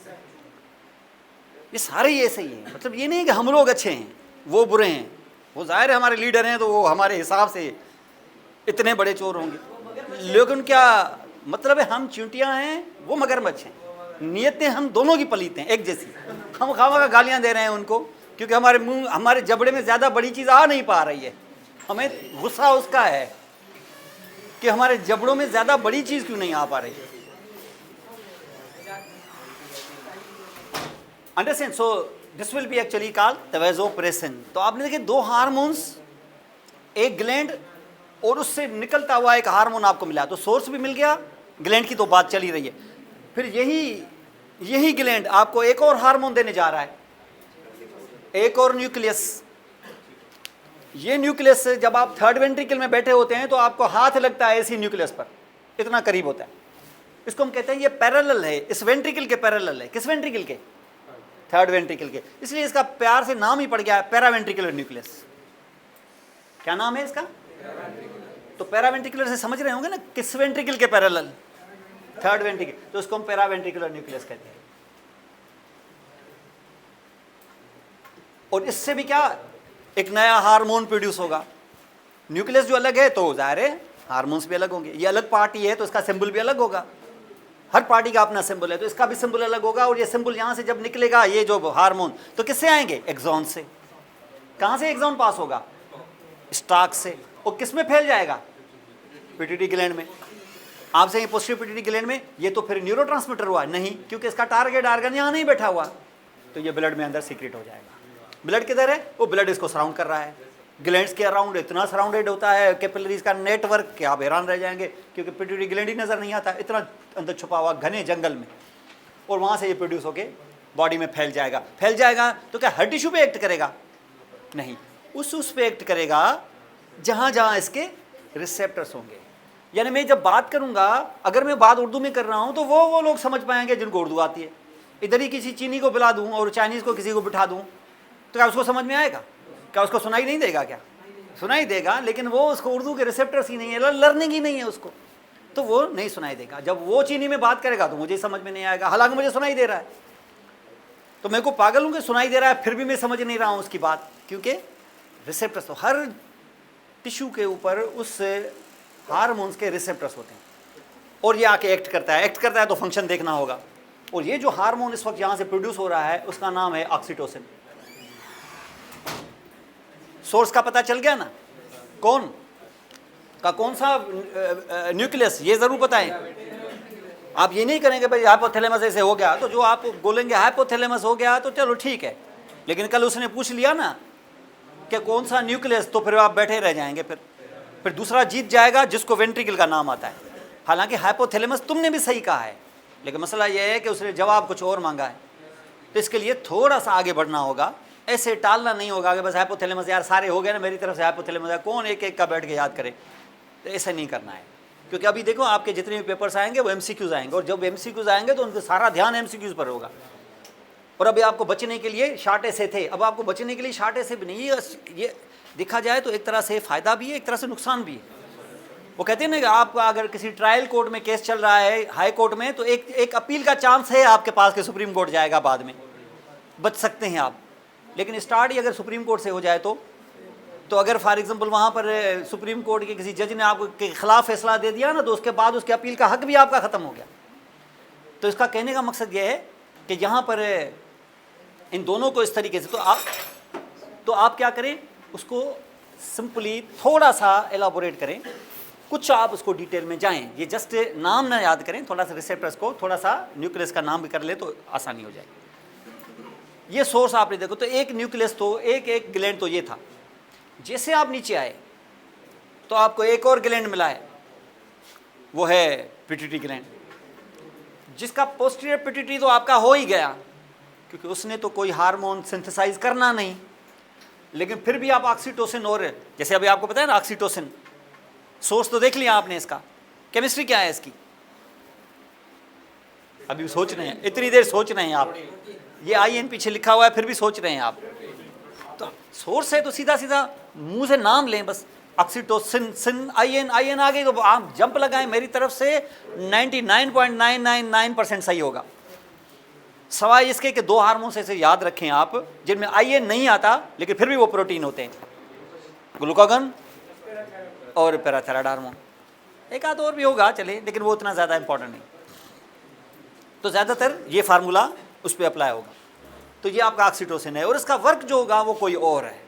ये सारे ही ऐसे ही हैं। मतलब ये नहीं कि हम लोग अच्छे हैं वो बुरे हैं, वो जाहिर है हमारे लीडर हैं तो वो हमारे हिसाब से इतने बड़े चोर होंगे। लेकिन क्या मतलब है, हम चींटियां हैं, वो मगरमच्छ हैं। नियतें हम दोनों की पलीते हैं एक जैसी। हम खामा का गालियां दे रहे हैं उनको, क्योंकि हमारे मुंह, हमारे जबड़े में ज़्यादा बड़ी चीज़ आ नहीं पा रही है। हमें गुस्सा उसका है कि हमारे जबड़ों में ज़्यादा बड़ी चीज़ क्यों नहीं आ पा रही है। Understand? So this will be actually called the vasopressin. तो आपने देखे दो हार्मोन्स, एक ग्लैंड और उससे निकलता हुआ एक हार्मोन आपको मिला। तो सोर्स भी मिल गया, ग्लैंड की तो बात चली रही है। फिर यही ग्लैंड आपको एक और हार्मोन देने जा रहा है, एक और न्यूक्लियस। ये न्यूक्लियस जब आप थर्ड वेंट्रिकल में बैठे होते हैं तो आपको हाथ लगता है इसी न्यूक्लियस पर, इतना करीब होता है। इसको हम कहते हैं ये पैरेलल है, इस वेंट्रिकल के पैरेलल है। किस वेंट्रिकल के? थर्ड वेंट्रिकल के। इसलिए इसका प्यार से नाम ही पड़ गया है पैरावेंट्रिकुलर न्यूक्लियस। क्या नाम है इसका? तो पैरावेंट्रिकुलर से समझ रहे होंगे ना, किस वेंट्रिकल के पैरेलल? Third ventricle. तो इसको हम पैरावेंट्रिकुलर न्यूक्लियस कहते हैं। और इससे भी क्या, एक नया हार्मोन प्रोड्यूस होगा। न्यूक्लियस जो अलग है तो जाहिर है हार्मोन्स भी अलग होंगे। ये अलग पार्टी है तो इसका सिंबल भी अलग होगा। हर पार्टी का अपना सिंबल है तो इसका भी सिंबल अलग होगा। और ये सिंबल यहाँ से जब निकलेगा, ये जो हार्मोन, तो किससे आएंगे? एक्सॉन से। कहाँ से एक्सॉन पास होगा? स्टार्च से। और किस में फैल जाएगा? पिट्यूटरी ग्लैंड में। आपसे ये पोस्टीरियर पिट्यूटरी ग्लैंड में, ये तो फिर न्यूरोट्रांसमीटर हुआ नहीं, क्योंकि इसका टारगेट ऑर्गन यहाँ नहीं बैठा हुआ, तो ये ब्लड में अंदर सीक्रेट हो जाएगा। ब्लड किधर है? वो ब्लड इसको सराउंड कर रहा है। ग्लैंड्स के अराउंड इतना सराउंडेड होता है कैपिलरीज का नेटवर्क कि आप हैरान रह जाएंगे, क्योंकि पिट्यूटरी ग्लैंड ही नजर नहीं आता, इतना अंदर छुपा हुआ घने जंगल में। और वहाँ से ये प्रोड्यूस होके बॉडी में फैल जाएगा। तो क्या हर टिश्यू पे एक्ट करेगा? नहीं, उस पे एक्ट करेगा जहाँ जहाँ इसके रिसेप्टर्स होंगे। यानी मैं जब बात करूँगा, अगर मैं बात उर्दू में कर रहा हूँ तो वो लोग समझ पाएंगे जिनको उर्दू आती है। इधर ही किसी चीनी को पिला दूँ और चाइनीज़ को किसी को बिठा दूँ तो क्या उसको समझ में आएगा? क्या उसको सुनाई नहीं देगा? क्या सुनाई देगा, लेकिन वो उसको उर्दू के रिसेप्टर्स ही नहीं है, लर्निंग ही नहीं है उसको, तो वो नहीं सुनाई देगा। जब वो चीनी में बात करेगा तो मुझे समझ में नहीं आएगा, हालांकि मुझे सुनाई दे रहा है। तो मैं को पागल हूँ कि सुनाई दे रहा है फिर भी मैं समझ नहीं रहा हूँ उसकी बात, क्योंकि रिसेप्टर्स तो हर टिश्यू के ऊपर उस हार्मोन्स के रिसेप्टर्स होते हैं और ये आके एक्ट करता है तो फंक्शन देखना होगा। और ये जो हार्मोन इस वक्त यहाँ से प्रोड्यूस हो रहा है उसका नाम है ऑक्सीटोसिन। सोर्स का पता चल गया ना, कौन सा न्यूक्लियस, ये जरूर बताएं। आप ये नहीं करेंगे भाई हाइपोथैलेमस ऐसे हो गया, तो जो आप बोलेंगे हाइपोथैलेमस हो गया तो चलो ठीक है, लेकिन कल उसने पूछ लिया ना कि कौन सा न्यूक्लियस, तो फिर आप बैठे रह जाएंगे। फिर दूसरा जीत जाएगा जिसको वेंट्रिकल का नाम आता है। हालांकि हाइपोथैलेमस तुमने भी सही कहा है, लेकिन मसला यह है कि उसने जवाब कुछ और मांगा है, तो इसके लिए थोड़ा सा आगे बढ़ना होगा। ऐसे टालना नहीं होगा कि बस हाइपोथैलेमस, यार सारे हो गए ना मेरी तरफ से हाइपोथैलेमस है, कौन एक एक का बैठ के याद करे, तो ऐसा नहीं करना है। क्योंकि अभी देखो आपके जितने भी पेपर्स आएंगे वो एमसीक्यूज आएंगे, और जब एमसीक्यूज आएंगे तो उनका सारा ध्यान एमसीक्यूज पर होगा। और अभी आपको बचने के लिए शार्ट ऐसे थे, अब आपको बचने के लिए शार्ट ऐसे भी नहीं। ये देखा जाए तो एक तरह से फ़ायदा भी है, एक तरह से नुकसान भी है। वो कहते हैं ना कि आपका अगर किसी ट्रायल कोर्ट में केस चल रहा है हाई कोर्ट में, तो एक अपील का चांस है आपके पास कि सुप्रीम कोर्ट जाएगा, बाद में बच सकते हैं आप। लेकिन स्टार्ट ही अगर सुप्रीम कोर्ट से हो जाए तो अगर फॉर एग्जांपल वहाँ पर सुप्रीम कोर्ट के किसी जज ने आपके खिलाफ फैसला दे दिया ना, तो उसके बाद उसके अपील का हक भी आपका ख़त्म हो गया। तो इसका कहने का मकसद ये है कि यहाँ पर इन दोनों को इस तरीके से, तो आप क्या करें, उसको सिंपली थोड़ा सा एलाबोरेट करें, कुछ आप उसको डिटेल में जाएं। ये जस्ट नाम ना याद करें, थोड़ा सा रिसेप्टर्स को, थोड़ा सा न्यूक्लियस का नाम भी कर ले तो आसानी हो जाएगी। ये सोर्स आपने देखो, तो एक न्यूक्लियस, तो एक ग्लैंड तो ये था। जैसे आप नीचे आए तो आपको एक और ग्लैंड मिला है, वो है पिट्यूटरी ग्लैंड। जिसका पोस्टीरियर पिट्यूटरी तो आपका हो ही गया, क्योंकि उसने तो कोई हार्मोन सिंथेसाइज करना नहीं, लेकिन फिर भी आप ऑक्सीटोसिन, और जैसे अभी आपको पता है ना ऑक्सीटोसिन, सोर्स तो देख लिया आपने इसका, केमिस्ट्री क्या है इसकी, अभी सोच रहे हैं, इतनी देर सोच रहे हैं आप, ये आईएन पीछे लिखा हुआ है फिर भी सोच रहे हैं आप। तो सोर्स है तो सीधा सीधा मुंह से नाम लें बस, ऑक्सीटोसिन, सिन, आईएन, आईएन आ गई तो आप जंप लगाएं, मेरी तरफ से 99.999% सही होगा। सवाल इसके कि दो हार्मोन ऐसे याद रखें आप जिनमें आईएन नहीं आता लेकिन फिर भी वो प्रोटीन होते हैं, ग्लूकागन और पैराथायरॉयड हार्मोन, एक आध और भी होगा चले, लेकिन वो उतना ज़्यादा इंपॉर्टेंट नहीं। तो ज़्यादातर ये फार्मूला उस पर अप्लाई होगा। तो ये आपका ऑक्सीटोसिन है, और इसका वर्क जो होगा वो कोई और है।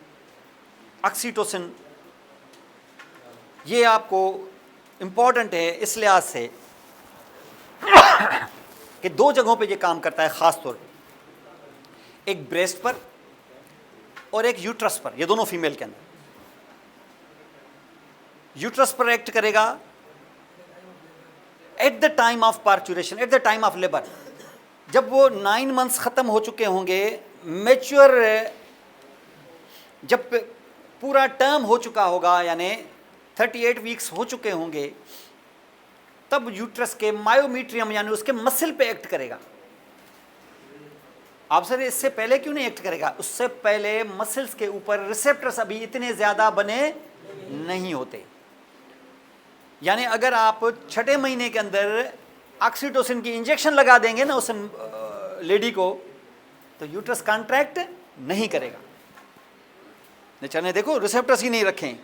ऑक्सीटोसिन ये आपको इम्पॉर्टेंट है इस लिहाज से कि दो जगहों पे ये काम करता है ख़ास तौर पे, एक ब्रेस्ट पर और एक यूट्रस पर, ये दोनों फीमेल के अंदर। यूट्रस पर एक्ट करेगा eight the time of parturition, eight the time of labour, जब वो 9 मंथ्स ख़त्म हो चुके होंगे, मैच्योर, जब पूरा टर्म हो चुका होगा, यानी 38 वीक्स हो चुके होंगे, तब यूट्रस के मायोमीट्रियम यानी उसके मसल पे एक्ट करेगा। आप सर इससे पहले क्यों नहीं एक्ट करेगा? उससे पहले मसल्स के ऊपर रिसेप्टर्स अभी इतने ज़्यादा बने नहीं होते। यानी अगर आप 6ठे महीने के अंदर ऑक्सीटोसिन की इंजेक्शन लगा देंगे ना उस लेडी को, तो यूट्रस कॉन्ट्रैक्ट नहीं करेगा। नेचर ने देखो रिसेप्टर्स ही नहीं रखे,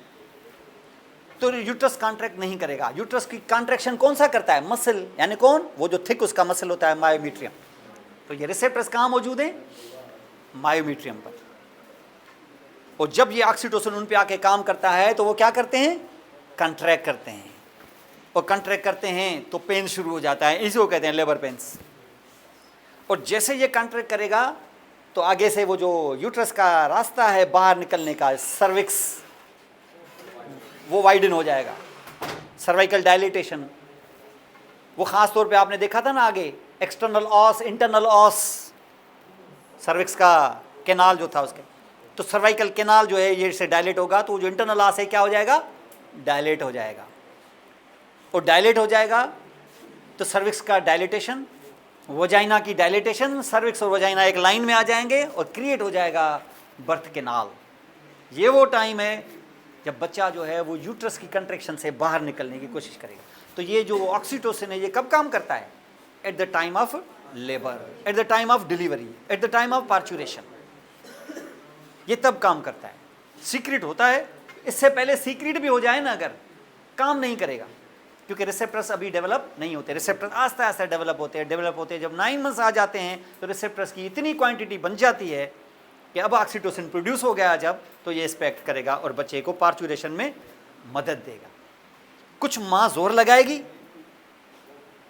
तो यूट्रस कॉन्ट्रैक्ट नहीं करेगा। यूट्रस की कॉन्ट्रैक्शन कौन सा करता है? मसल, यानी कौन? वो जो थिक उसका मसल होता है मायोमीट्रियम। तो ये रिसेप्टर्स कहाँ मौजूद हैं? मायोमीट्रियम पर। और जब ये ऑक्सीटोसिन उन पे आके काम करता है तो वो क्या करते हैं? कॉन्ट्रैक्ट करते हैं, और कॉन्ट्रैक्ट करते हैं तो पेन शुरू हो जाता है, इसी को कहते हैं लेबर पेन्स। और जैसे ये कॉन्ट्रैक्ट करेगा तो आगे से वो जो यूट्रस का रास्ता है बाहर निकलने का, सर्विक्स, वो वाइडन हो जाएगा, सर्वाइकल डायलिटेशन। वो ख़ास तौर पे आपने देखा था ना आगे, एक्सटर्नल ऑस, इंटरनल ऑस, सर्विक्स का कैनाल जो था उसके, तो सर्वाइकल कैनाल जो है ये से डायलेट होगा, तो जो इंटरनल ऑस है क्या हो जाएगा? डायलेट हो जाएगा। और डायलेट हो जाएगा तो सर्विक्स का डायलिटेशन, वजाइना की डायलिटेशन, सर्विक्स और वजाइना एक लाइन में आ जाएंगे और क्रिएट हो जाएगा बर्थ कैनाल। ये वो टाइम है जब बच्चा जो है वो यूट्रस की कंट्रैक्शन से बाहर निकलने की कोशिश करेगा। तो ये जो ऑक्सीटोसिन है ये कब काम करता है? Eight the time of labour, eight the time of delivery, eight the time of parturition, ये तब काम करता है। सीक्रेट होता है, इससे पहले सीक्रेट भी हो जाए ना अगर, काम नहीं करेगा, क्योंकि रिसेप्टर्स अभी डेवलप नहीं होते। रिसेप्टर्स आस्ते आस्ते डेवलप होते हैं। जब 9 मंथ्स आ जाते हैं तो रिसेप्टर्स की इतनी क्वांटिटी बन जाती है कि अब ऑक्सीटोसिन प्रोड्यूस हो गया जब, तो ये एक्ट करेगा और बच्चे को पार्चुरेशन में मदद देगा। कुछ माँ जोर लगाएगी,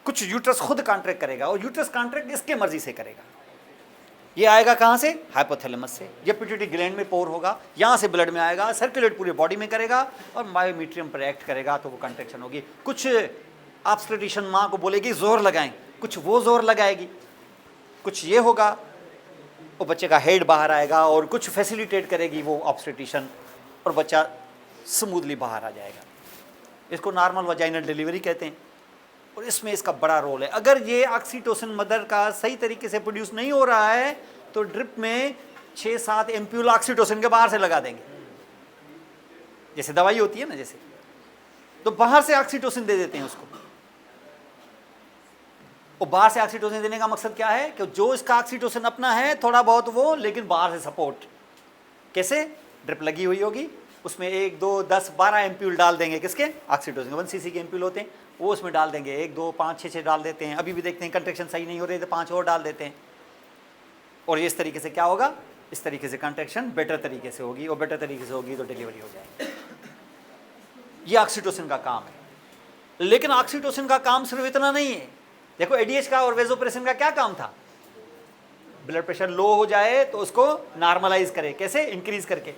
कुछ यूट्रस खुद कॉन्ट्रैक्ट करेगा, और यूट्रस कॉन्ट्रैक्ट इसके मर्जी से करेगा। ये आएगा कहाँ से? हाइपोथैलेमस से। ये पिट्यूटरी ग्लैंड में पोर होगा, यहाँ से ब्लड में आएगा, सर्कुलेट पूरे बॉडी में करेगा और मायोमीट्रियम पर एक्ट करेगा, तो वो कंट्रैक्शन होगी। कुछ ऑब्स्टेट्रिशियन माँ को बोलेगी जोर लगाएं, कुछ वो जोर लगाएगी, कुछ ये होगा, वो बच्चे का हेड बाहर आएगा, और कुछ फैसिलिटेट करेगी वो ऑब्स्टेट्रिशियन, और बच्चा स्मूथली बाहर आ जाएगा। इसको नॉर्मल वजाइनल डिलीवरी कहते हैं, और इसमें इसका बड़ा रोल है। अगर ये ऑक्सीटोसिन मदर का सही तरीके से प्रोड्यूस नहीं हो रहा है तो ड्रिप में 6-7 एम्प्यूल ऑक्सीटोसिन के बाहर से लगा देंगे, जैसे दवाई होती है ना, जैसे, तो बाहर से ऑक्सीटोसिन दे देते हैं उसको। और बाहर से ऑक्सीटोसिन देने का मकसद क्या है? कि जो इसका ऑक्सीटोसिन अपना है थोड़ा बहुत वो, लेकिन बाहर से सपोर्ट। कैसे? ड्रिप लगी हुई होगी, उसमें 1, 2, 10, 12 एम्प्यूल डाल देंगे, किसके? ऑक्सीटोसिन। 1 cc के एम्प्यूल होते हैं, वो उसमें डाल देंगे। 1, 2, 5, 6 डाल देते हैं। अभी भी देखते हैं कंट्रैक्शन सही नहीं हो रही तो 5 और डाल देते हैं। और ये इस तरीके से क्या होगा? इस तरीके से कंट्रैक्शन बेटर तरीके से होगी, और बेटर तरीके से होगी तो डिलीवरी हो जाएगी। ये ऑक्सीटोसिन का काम है। लेकिन ऑक्सीटोसिन का काम सिर्फ इतना नहीं है। देखो एडीएच का और वेसोप्रेसिन का क्या काम था? ब्लड प्रेशर लो हो जाए तो उसको नॉर्मलाइज करे। कैसे? इंक्रीज करके।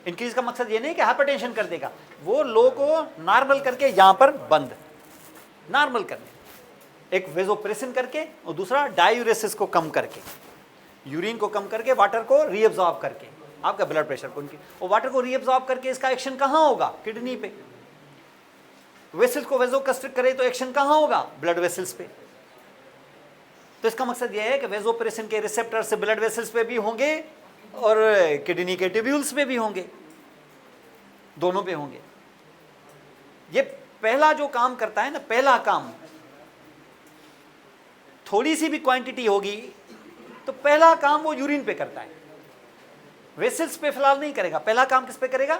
इंक्रीज का मकसद ये नहीं कि हाइपरटेंशन कर देगा, वो लो को नॉर्मल करके यहाँ पर बंद, नॉर्मल करने। एक वेजोप्रेसिन करके और दूसरा डायूरेसिस को कम करके, यूरिन को कम करके, वाटर को रीअब्सॉर्ब करके, आपका ब्लड प्रेशर को उनकी, और वाटर को रीअब्सॉर्ब करके इसका एक्शन कहाँ होगा? किडनी पे। वेसल्स को वेजोकंस्ट्रिक्ट करे तो एक्शन कहाँ होगा? ब्लड वेसल्स पे। तो इसका मकसद यह है कि वेजोप्रेसिन के रिसेप्टर से ब्लड वेसल्स पे भी होंगे और किडनी के ट्यूब्यूल्स पे भी होंगे, दोनों पे होंगे। ये पहला जो काम करता है ना, पहला काम, थोड़ी सी भी क्वांटिटी होगी तो पहला काम वो यूरिन पे करता है, वेसल्स पे फिलहाल नहीं करेगा। पहला काम किस पे करेगा?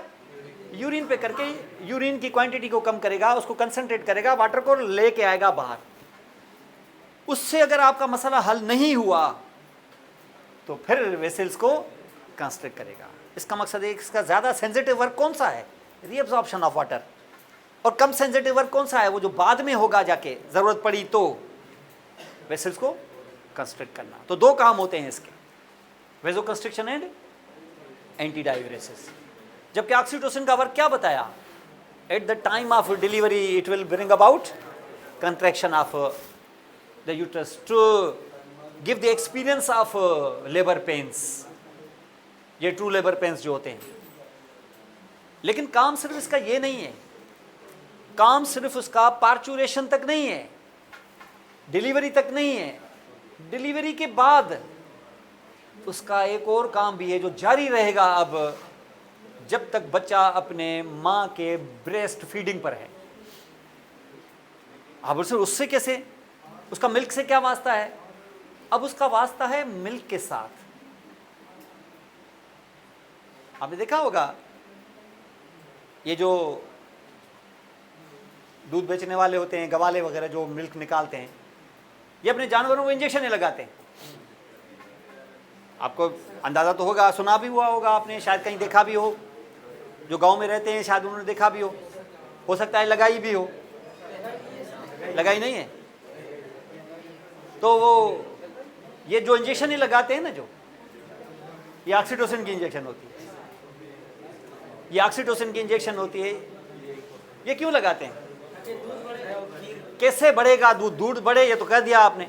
यूरिन पे करके यूरिन की क्वांटिटी को कम करेगा, उसको कंसंट्रेट करेगा, वाटर को लेके आएगा बाहर। उससे अगर आपका मसला हल नहीं हुआ तो फिर वेसल्स को कंस्ट्रिक्ट करेगा। इसका मकसद है, इसका ज़्यादा सेंसिटिव वर्क कौन सा है? Reabsorption of water. और कम सेंसिटिव वर्क कौन सा है? वो जो बाद में होगा जाके, ज़रूरत पड़ी तो वेसल्स को कंस्ट्रिक्ट करना। तो दो काम होते हैं इसके, वेजोकंस्ट्रिक्शन एंड एंटी डायूरेसिस। जबकि ऑक्सीटोसिन का वर्क क्या बताया? At the time of delivery it will bring about contraction of the uterus to give the experience of labour pains, ये ट्रू लेबर पेन्स जो होते हैं। लेकिन काम सिर्फ इसका ये नहीं है, काम सिर्फ उसका पार्चुरेशन तक नहीं है, डिलीवरी तक नहीं है। डिलीवरी के बाद उसका एक और काम भी है जो जारी रहेगा अब, जब तक बच्चा अपने माँ के ब्रेस्ट फीडिंग पर है। अब उससे कैसे, उसका मिल्क से क्या वास्ता है? अब उसका वास्ता है मिल्क के साथ। आपने देखा होगा ये जो दूध बेचने वाले होते हैं, गवाले वगैरह जो मिल्क निकालते हैं, ये अपने जानवरों को इंजेक्शन लगाते हैं। आपको अंदाज़ा तो होगा, सुना भी हुआ होगा आपने, शायद कहीं देखा भी हो। जो गांव में रहते हैं शायद उन्होंने देखा भी हो सकता है लगाई भी हो। लगाई नहीं है तो वो ये जो इंजेक्शन ही लगाते हैं ना, जो ये ऑक्सीटोसिन की इंजेक्शन होती है, ये ऑक्सीटोसिन की इंजेक्शन होती है। ये क्यों लगाते हैं? कैसे बढ़ेगा दूध? दूध बढ़े, ये तो कह दिया आपने।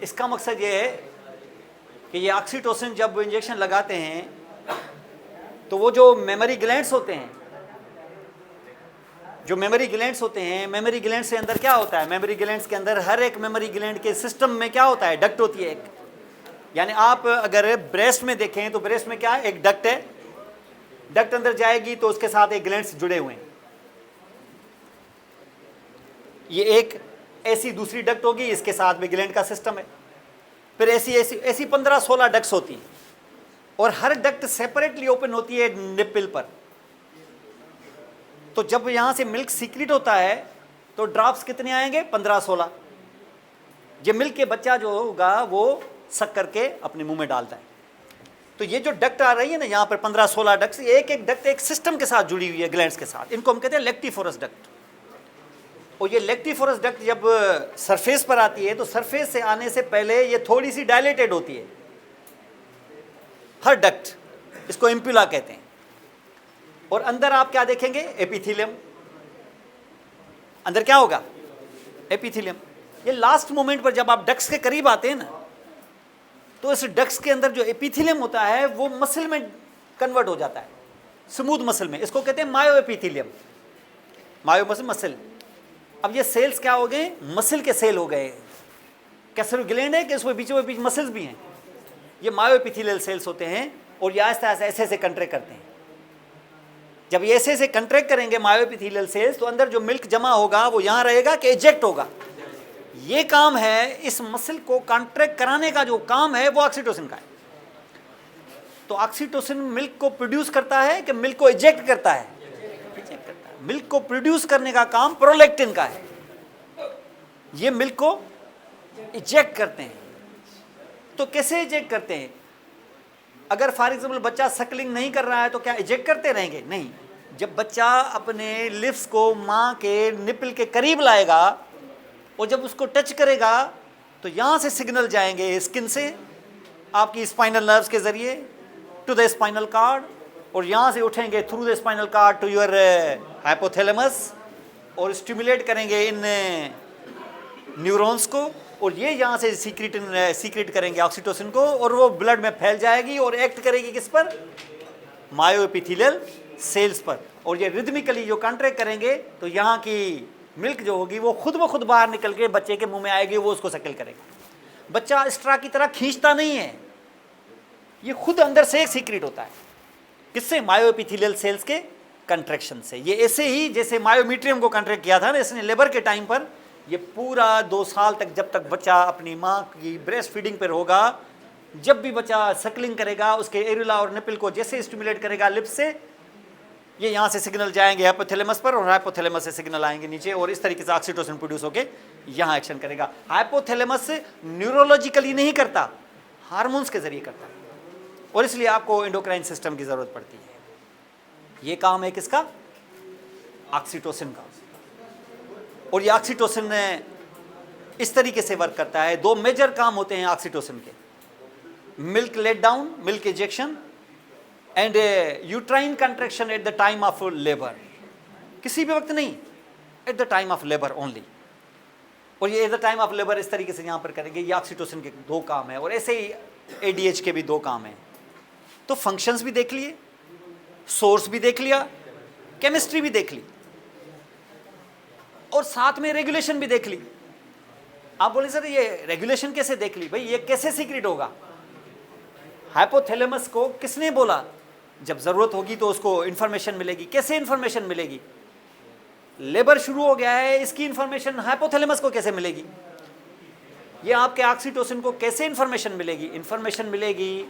इसका मकसद ये है कि ये ऑक्सीटोसिन जब इंजेक्शन लगाते हैं तो वो जो मेमोरी ग्लैंड्स होते हैं, जो मेमोरी ग्लैंड्स होते हैं, मेमोरी ग्लैंड से अंदर क्या होता है? मेमोरी ग्लैंड्स के अंदर हर एक मेमोरी ग्लैंड के सिस्टम में क्या होता है? डक्ट होती है एक। यानी आप अगर ब्रेस्ट में देखें तो ब्रेस्ट में क्या है? एक डक्ट है। डक्ट अंदर जाएगी तो उसके साथ एक ग्लैंड्स जुड़े हुए हैं। ये एक ऐसी दूसरी डक्ट होगी, इसके साथ में ग्लैंड का सिस्टम है। फिर ऐसी 15-16 डक्ट्स होती हैं और हर डक्ट सेपरेटली ओपन होती है निप्पल पर। तो जब यहाँ से मिल्क सीक्रेट होता है तो ड्रॉप्स कितने आएंगे? 15-16। ये मिल्क के बच्चा जो होगा वो सक करके अपने मुंह में डालता है। तो ये जो डक्ट आ रही है ना यहाँ पर 15-16 डक्ट्स, एक एक डक्ट एक सिस्टम के साथ जुड़ी हुई है, ग्लैंड्स के साथ। इनको हम कहते हैं लेक्टिफोरस डक्ट। और ये लेक्टिफोरस डक्ट जब सरफेस पर आती है तो सरफेस से आने से पहले ये थोड़ी सी डायलेटेड होती है, हर डक्ट। इसको इम्प्यूला कहते हैं। और अंदर आप क्या देखेंगे? एपिथेलियम। अंदर क्या होगा? एपिथेलियम। ये लास्ट मोमेंट पर जब आप डक्ट्स के करीब आते हैं ना, तो इस डक्ट्स के अंदर जो एपिथेलियम होता है वो मसल में कन्वर्ट हो जाता है, स्मूथ मसल में। इसको कहते हैं मायो एपिथेलियम। मायो मसल। अब ये सेल्स क्या हो गए? मसल के सेल हो गए। क्या सिर्फ ग्लैंड है कि इसमें बीचों बीच मसल्स भी हैं? ये मायो एपिथेलियल सेल्स होते हैं और ये आहिस्ता आहिस्ता ऐसे ऐसे कंट्रैक्ट करते हैं। जब ये ऐसे ऐसे कंट्रैक्ट करेंगे मायो एपिथेलियल सेल्स, तो अंदर जो मिल्क जमा होगा वो यहाँ रहेगा कि इजेक्ट होगा? ये काम है, इस मसल को कॉन्ट्रैक्ट कराने का जो काम है वो ऑक्सीटोसिन का है। तो ऑक्सीटोसिन मिल्क को प्रोड्यूस करता है कि मिल्क को इजेक्ट करता है? इजेक्ट करता है। मिल्क को प्रोड्यूस करने का काम प्रोलैक्टिन का है। ये मिल्क को इजेक्ट करते हैं। तो कैसे इजेक्ट करते हैं? अगर फॉर एग्जाम्पल बच्चा सकलिंग नहीं कर रहा है तो क्या इजेक्ट करते रहेंगे? नहीं। जब बच्चा अपने लिप्स को माँ के निपल के करीब लाएगा और जब उसको टच करेगा तो यहाँ से सिग्नल जाएंगे स्किन से आपकी स्पाइनल नर्व्स के ज़रिए टू द स्पाइनल कार्ड, और यहाँ से उठेंगे through the spinal cord to your hypothalamus, और स्टिमुलेट करेंगे इन न्यूरॉन्स को, और ये यहाँ से सीक्रेट करेंगे ऑक्सीटोसिन को, और वो ब्लड में फैल जाएगी और एक्ट करेगी किस पर? मायोएपिथेलियल सेल्स पर। और ये रिदमिकली जो कॉन्ट्रैक्ट करेंगे तो यहाँ की मिल्क जो होगी वो खुद ब खुद बाहर निकल के बच्चे के मुंह में आएगी, वो उसको सकेल करेगा। बच्चा स्ट्रा की तरह खींचता नहीं है, ये खुद अंदर से एक सीक्रेट होता है। किससे? मायोएपिथेलियल सेल्स के कंट्रैक्शन से। ये ऐसे ही जैसे मायोमीट्रियम को कंट्रैक्ट किया था ना इसने लेबर के टाइम पर, ये पूरा 2 साल तक जब तक बच्चा अपनी माँ की ब्रेस्ट फीडिंग पर होगा, जब भी बच्चा सकलिंग करेगा उसके एरुला और निपल को जैसे स्टिमुलेट करेगा लिप्स से, ये यहाँ से सिग्नल जाएंगे हाइपोथैलेमस पर, और हाइपोथैलेमस से सिग्नल आएंगे नीचे, और इस तरीके से ऑक्सीटोसिन प्रोड्यूस होके यहाँ एक्शन करेगा। हाइपोथैलेमस न्यूरोलॉजिकली नहीं करता, हार्मोन्स के जरिए करता है, और इसलिए आपको एंडोक्राइन सिस्टम की जरूरत पड़ती है। ये काम है किसका? ऑक्सीटोसिन का। और ये ऑक्सीटोसिन इस तरीके से वर्क करता है। 2 मेजर काम होते हैं ऑक्सीटोसिन के, milk let down, milk injection, and uterine contraction at the time of labour. किसी भी वक्त नहीं, at the time of labour only. और ये at the time of labour इस तरीके से यहाँ पर करेंगे। ये ऑक्सीटोसिन के 2 काम है, और ऐसे ही एडीएच के भी 2 काम हैं। तो फंक्शंस भी देख लिए, सोर्स भी देख लिया, केमिस्ट्री भी देख ली, और साथ में रेगुलेशन भी देख ली। आप बोले सर ये रेगुलेशन कैसे देख ली? भाई ये कैसे सीक्रेट होगा? हाइपोथैलेमस को किसने बोला जब जरूरत होगी तो उसको इंफॉर्मेशन मिलेगी। कैसे इंफॉर्मेशन मिलेगी? लेबर शुरू हो गया है, इसकी इंफॉर्मेशन हाइपोथैलेमस को कैसे मिलेगी? ये आपके ऑक्सीटोसिन को कैसे इंफॉर्मेशन मिलेगी? इंफॉर्मेशन मिलेगी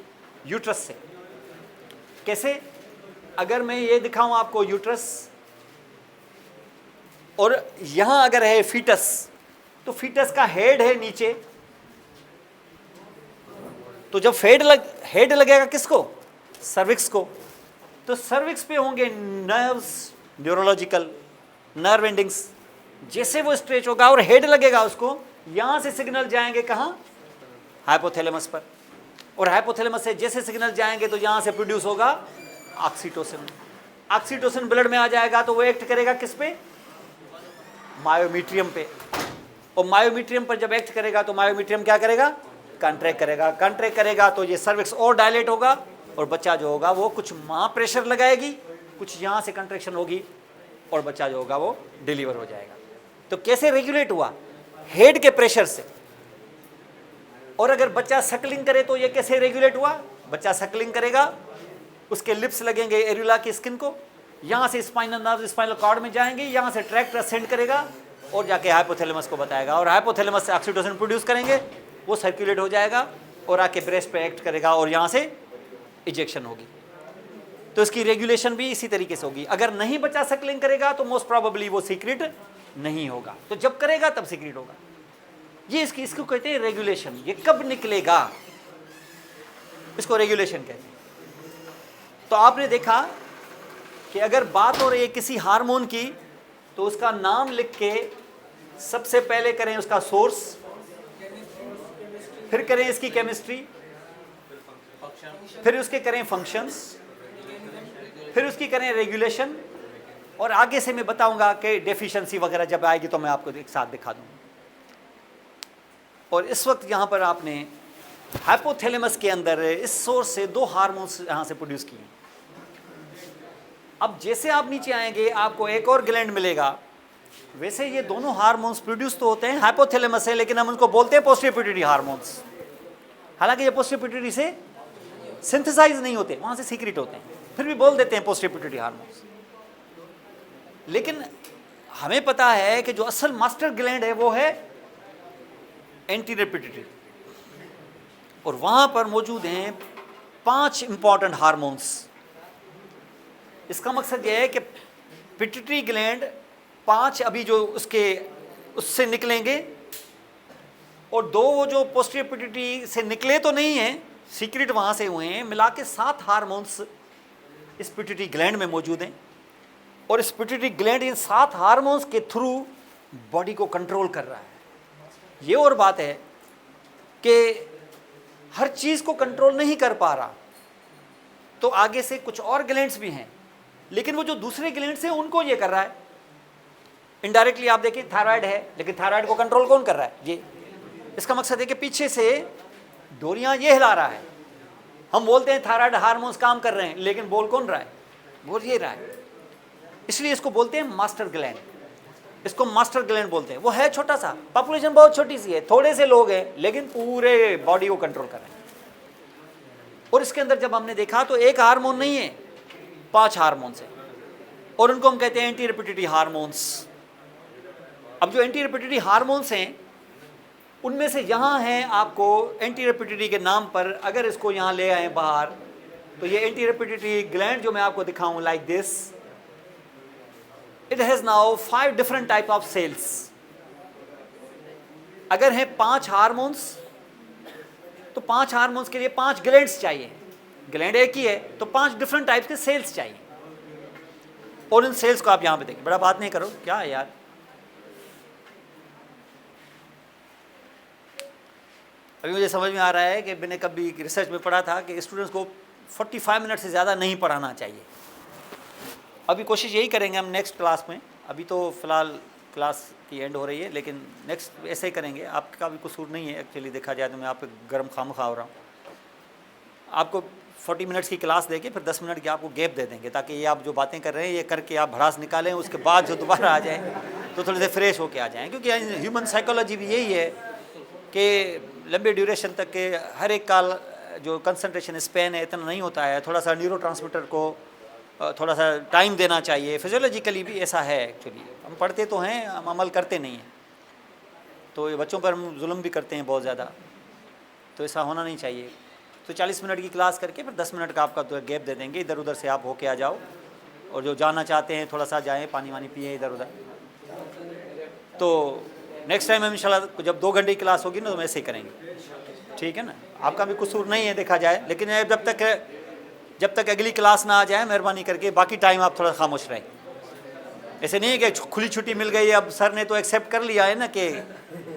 यूट्रस से। कैसे? अगर मैं ये दिखाऊं आपको यूट्रस, और यहां अगर है फीटस, तो फीटस का हेड है नीचे, तो जब हेड लगेगा किसको? सर्विक्स को। तो सर्विक्स पे होंगे नर्व्स, न्यूरोलॉजिकल नर्व एंडिंग्स। जैसे वो स्ट्रेच होगा और हेड लगेगा उसको, यहां से सिग्नल जाएंगे कहां? हाइपोथैलेमस पर। और हाइपोथैलेमस से जैसे सिग्नल जाएंगे तो यहां से प्रोड्यूस होगा ऑक्सीटोसिन। ऑक्सीटोसिन ब्लड में आ जाएगा तो वो एक्ट करेगा किस पे? मायोमीट्रियम पे। और मायोमीट्रियम पर जब एक्ट करेगा तो मायोमीट्रियम क्या करेगा? कंट्रैक्ट करेगा। कंट्रैक्ट करेगा तो ये सर्विक्स और डायलेट होगा, और बच्चा जो होगा वो कुछ माँ प्रेशर लगाएगी, कुछ यहाँ से कंट्रैक्शन होगी, और बच्चा जो होगा वो डिलीवर हो जाएगा। तो कैसे रेगुलेट हुआ? हेड के प्रेशर से। और अगर बच्चा सकलिंग करे तो ये कैसे रेगुलेट हुआ? बच्चा सकलिंग करेगा, उसके लिप्स लगेंगे एरुला की स्किन को, यहाँ से स्पाइनल नर्व स्पाइनल कॉर्ड में जाएंगे, यहाँ से ट्रैक्ट असेंड करेगा और जाके हाइपोथैलेमस को बताएगा, और हाइपोथैलेमस से ऑक्सीटोसिन प्रोड्यूस करेंगे, वो सर्कुलेट हो जाएगा और आके ब्रेस्ट पे एक्ट करेगा, और यहाँ से इंजेक्शन होगी। तो इसकी रेगुलेशन भी इसी तरीके से होगी। अगर नहीं बच्चा सकलिंग करेगा तो मोस्ट प्रोबेबली वो सीक्रेट नहीं होगा, तो जब करेगा तब सीक्रेट होगा। ये इसको कहते हैं रेगुलेशन। ये कब निकलेगा, इसको रेगुलेशन कहते हैं। तो आपने देखा कि अगर बात हो रही है किसी हार्मोन की, तो उसका नाम लिख के सबसे पहले करें उसका सोर्स, फिर करें इसकी केमिस्ट्री, फिर उसके करें फंक्शंस, फिर उसकी करें रेगुलेशन, और आगे से मैं बताऊंगा कि डेफिशिएंसी वगैरह जब आएगी तो मैं आपको एक साथ दिखा दूंगा। और इस वक्त यहाँ पर आपने हाइपोथैलेमस के अंदर इस सोर्स से 2 हार्मोन्स यहाँ से प्रोड्यूस किए। अब जैसे आप नीचे आएंगे आपको एक और ग्लैंड मिलेगा। वैसे ये दोनों हार्मोन्स प्रोड्यूस तो होते हैं हाइपोथैलेमस से, लेकिन हम उनको बोलते हैं पोस्टीरियर पिट्यूटरी हार्मोन्स। हालांकि ये पोस्टीरियर पिट्यूटरी से सिंथेसाइज नहीं होते, वहाँ से सीक्रेट होते हैं, फिर भी बोल देते हैं पोस्टीरियर पिट्यूटरी हार्मोन्स। लेकिन हमें पता है कि जो असल मास्टर ग्लैंड है वो है एंटीरियर पिट्यूटरी, और वहाँ पर मौजूद हैं 5 इंपॉर्टेंट हार्मोन्स। इसका मकसद यह है कि पिट्यूटरी ग्लैंड 5 अभी जो उससे निकलेंगे, और 2 वो जो पोस्टीरियर पिट्यूटरी से निकले तो नहीं हैं, सीक्रेट वहाँ से हुए हैं, मिला के 7 हार्मोन्स इस पिट्यूटरी ग्लैंड में मौजूद हैं। और इस पिट्यूटरी ग्लैंड इन 7 हार्मोन्स के थ्रू बॉडी को कंट्रोल कर रहा है। ये और बात है कि हर चीज़ को कंट्रोल नहीं कर पा रहा, तो आगे से कुछ और ग्लैंड्स भी हैं, लेकिन वो जो दूसरे ग्लैंड्स हैं उनको ये कर रहा है। इनडायरेक्टली आप देखिए थायराइड है, लेकिन थायराइड को कंट्रोल कौन कर रहा है? ये। इसका मकसद है कि पीछे से डोरियां ये हिला रहा है। हम बोलते हैं थायराइड हार्मोन्स काम कर रहे हैं, लेकिन बोल कौन रहा है? बोल ये रहा है। इसलिए इसको बोलते हैं मास्टर ग्लैंड, इसको मास्टर ग्लैंड बोलते हैं। वो है छोटा सा, पॉपुलेशन बहुत छोटी सी है, थोड़े से लोग हैं, लेकिन पूरे बॉडी को कंट्रोल कर रहे हैं। और इसके अंदर जब हमने देखा तो एक हार्मोन नहीं है, 5 हार्मोन्स हैं, और उनको हम कहते हैं एंटी रेपिटेटिव हार्मोन्स। अब जो एंटी रेपिटेटिव हार्मोन्स हैं, उनमें से यहाँ हैं आपको एंटी रेपिटेटिव के नाम पर, अगर इसको यहाँ ले आए बाहर, तो ये एंटी रेपिटेटिव ग्लैंड जो मैं आपको दिखाऊं like this, it has now 5 different type of cells. अगर हैं 5 हार्मोन्स, तो 5 हार्मोन्स के लिए 5 ग्लैंड्स चाहिए। ग्लैंड एक ही है तो 5 डिफरेंट टाइप के सेल्स चाहिए। और इन सेल्स को आप यहां पे देखिए, बड़ा बात नहीं करो, क्या है यार। अभी मुझे समझ में आ रहा है कि मैंने कभी रिसर्च में पढ़ा था कि स्टूडेंट्स को 45 मिनट से ज़्यादा नहीं पढ़ाना चाहिए। अभी कोशिश यही करेंगे हम नेक्स्ट क्लास में। अभी तो फ़िलहाल क्लास की एंड हो रही है, लेकिन नेक्स्ट ऐसे ही करेंगे। आपका भी कसूर नहीं है एक्चुअली, देखा जाए तो मैं आप पे गर्म खाम खा रहा हूँ। आपको 40 मिनट्स की क्लास देके फिर 10 मिनट की आपको गैप दे देंगे, ताकि ये आप जो बातें कर रहे हैं ये करके आप भड़ास निकालें, उसके बाद जो दोबारा आ जाएँ तो थोड़े से फ्रेश होके आ जाएँ। क्योंकि ह्यूमन साइकोलॉजी भी यही है कि लंबे ड्यूरेशन तक के हर एक का जो कंसंट्रेशन स्पैन है इतना नहीं होता है। थोड़ा सा न्यूरोट्रांसमीटर को थोड़ा सा टाइम देना चाहिए। फिजियोलॉजिकली भी ऐसा है एक्चुअली। हम पढ़ते तो हैं, हम अमल करते नहीं हैं, तो ये बच्चों पर हम जुल्म भी करते हैं बहुत ज़्यादा, तो ऐसा होना नहीं चाहिए। तो 40 मिनट की क्लास करके फिर 10 मिनट का आपका तो गैप दे देंगे, इधर उधर से आप होके आ जाओ, और जो जाना चाहते हैं थोड़ा सा जाएँ, पानी वानी पिए इधर उधर। तो नेक्स्ट टाइम हम इंशाल्लाह जब 2 घंटे की क्लास होगी ना तो हम ऐसे ही करेंगे, ठीक है ना। आपका भी कसूर नहीं है देखा जाए, लेकिन जब तक अगली क्लास ना आ जाए मेहरबानी करके बाकी टाइम आप थोड़ा खामोश रहें। ऐसे नहीं है कि खुली छुट्टी मिल गई, अब सर ने तो एक्सेप्ट कर लिया है ना कि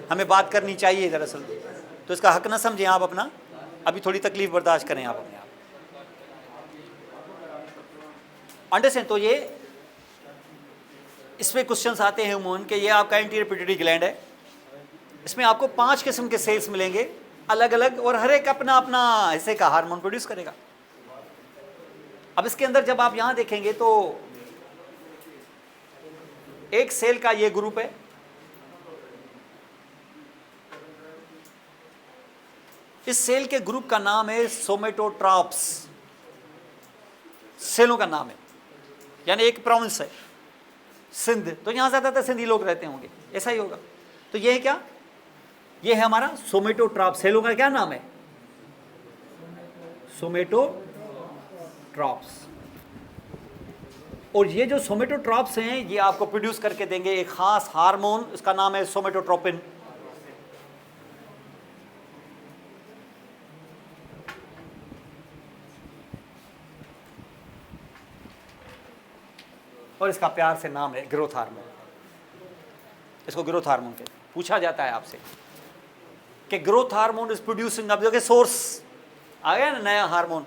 हमें बात करनी चाहिए दरअसल, तो इसका हक ना समझें आप अपना, अभी थोड़ी तकलीफ बर्दाश्त करें आप अपने आप। अंडरस्टैंड? तो ये इसमें क्वेश्चंस आते हैं उमूमन कि ये आपका एंटी रेपिटेटिव ग्लैंड है, इसमें आपको 5 किस्म के सेल्स मिलेंगे अलग अलग, और हर एक अपना अपना हिस्से का हार्मोन प्रोड्यूस करेगा। अब इसके अंदर जब आप यहां देखेंगे तो एक सेल का ये ग्रुप है, इस सेल के ग्रुप का नाम है सोमेटोट्रॉप्स, सेलों का नाम है, यानी एक प्रोविंस है सिंध, तो यहां ज्यादातर सिंधी लोग रहते होंगे, ऐसा ही होगा। तो ये है क्या? ये है हमारा सोमेटोट्रॉप। सेलों का क्या नाम है? सोमेटोट्रॉप्स। और ये जो सोमेटोट्रॉप्स हैं ये आपको प्रोड्यूस करके देंगे एक खास हार्मोन, इसका नाम है सोमेटोट्रोपिन। और इसका प्यार से नाम है ग्रोथ हार्मोन। इसको ग्रोथ हार्मोन कहते हैं। पूछा जाता है आपसे कि ग्रोथ हार्मोन इज प्रोड्यूसिंग, अब देखिए सोर्स आ गया ना नया हार्मोन,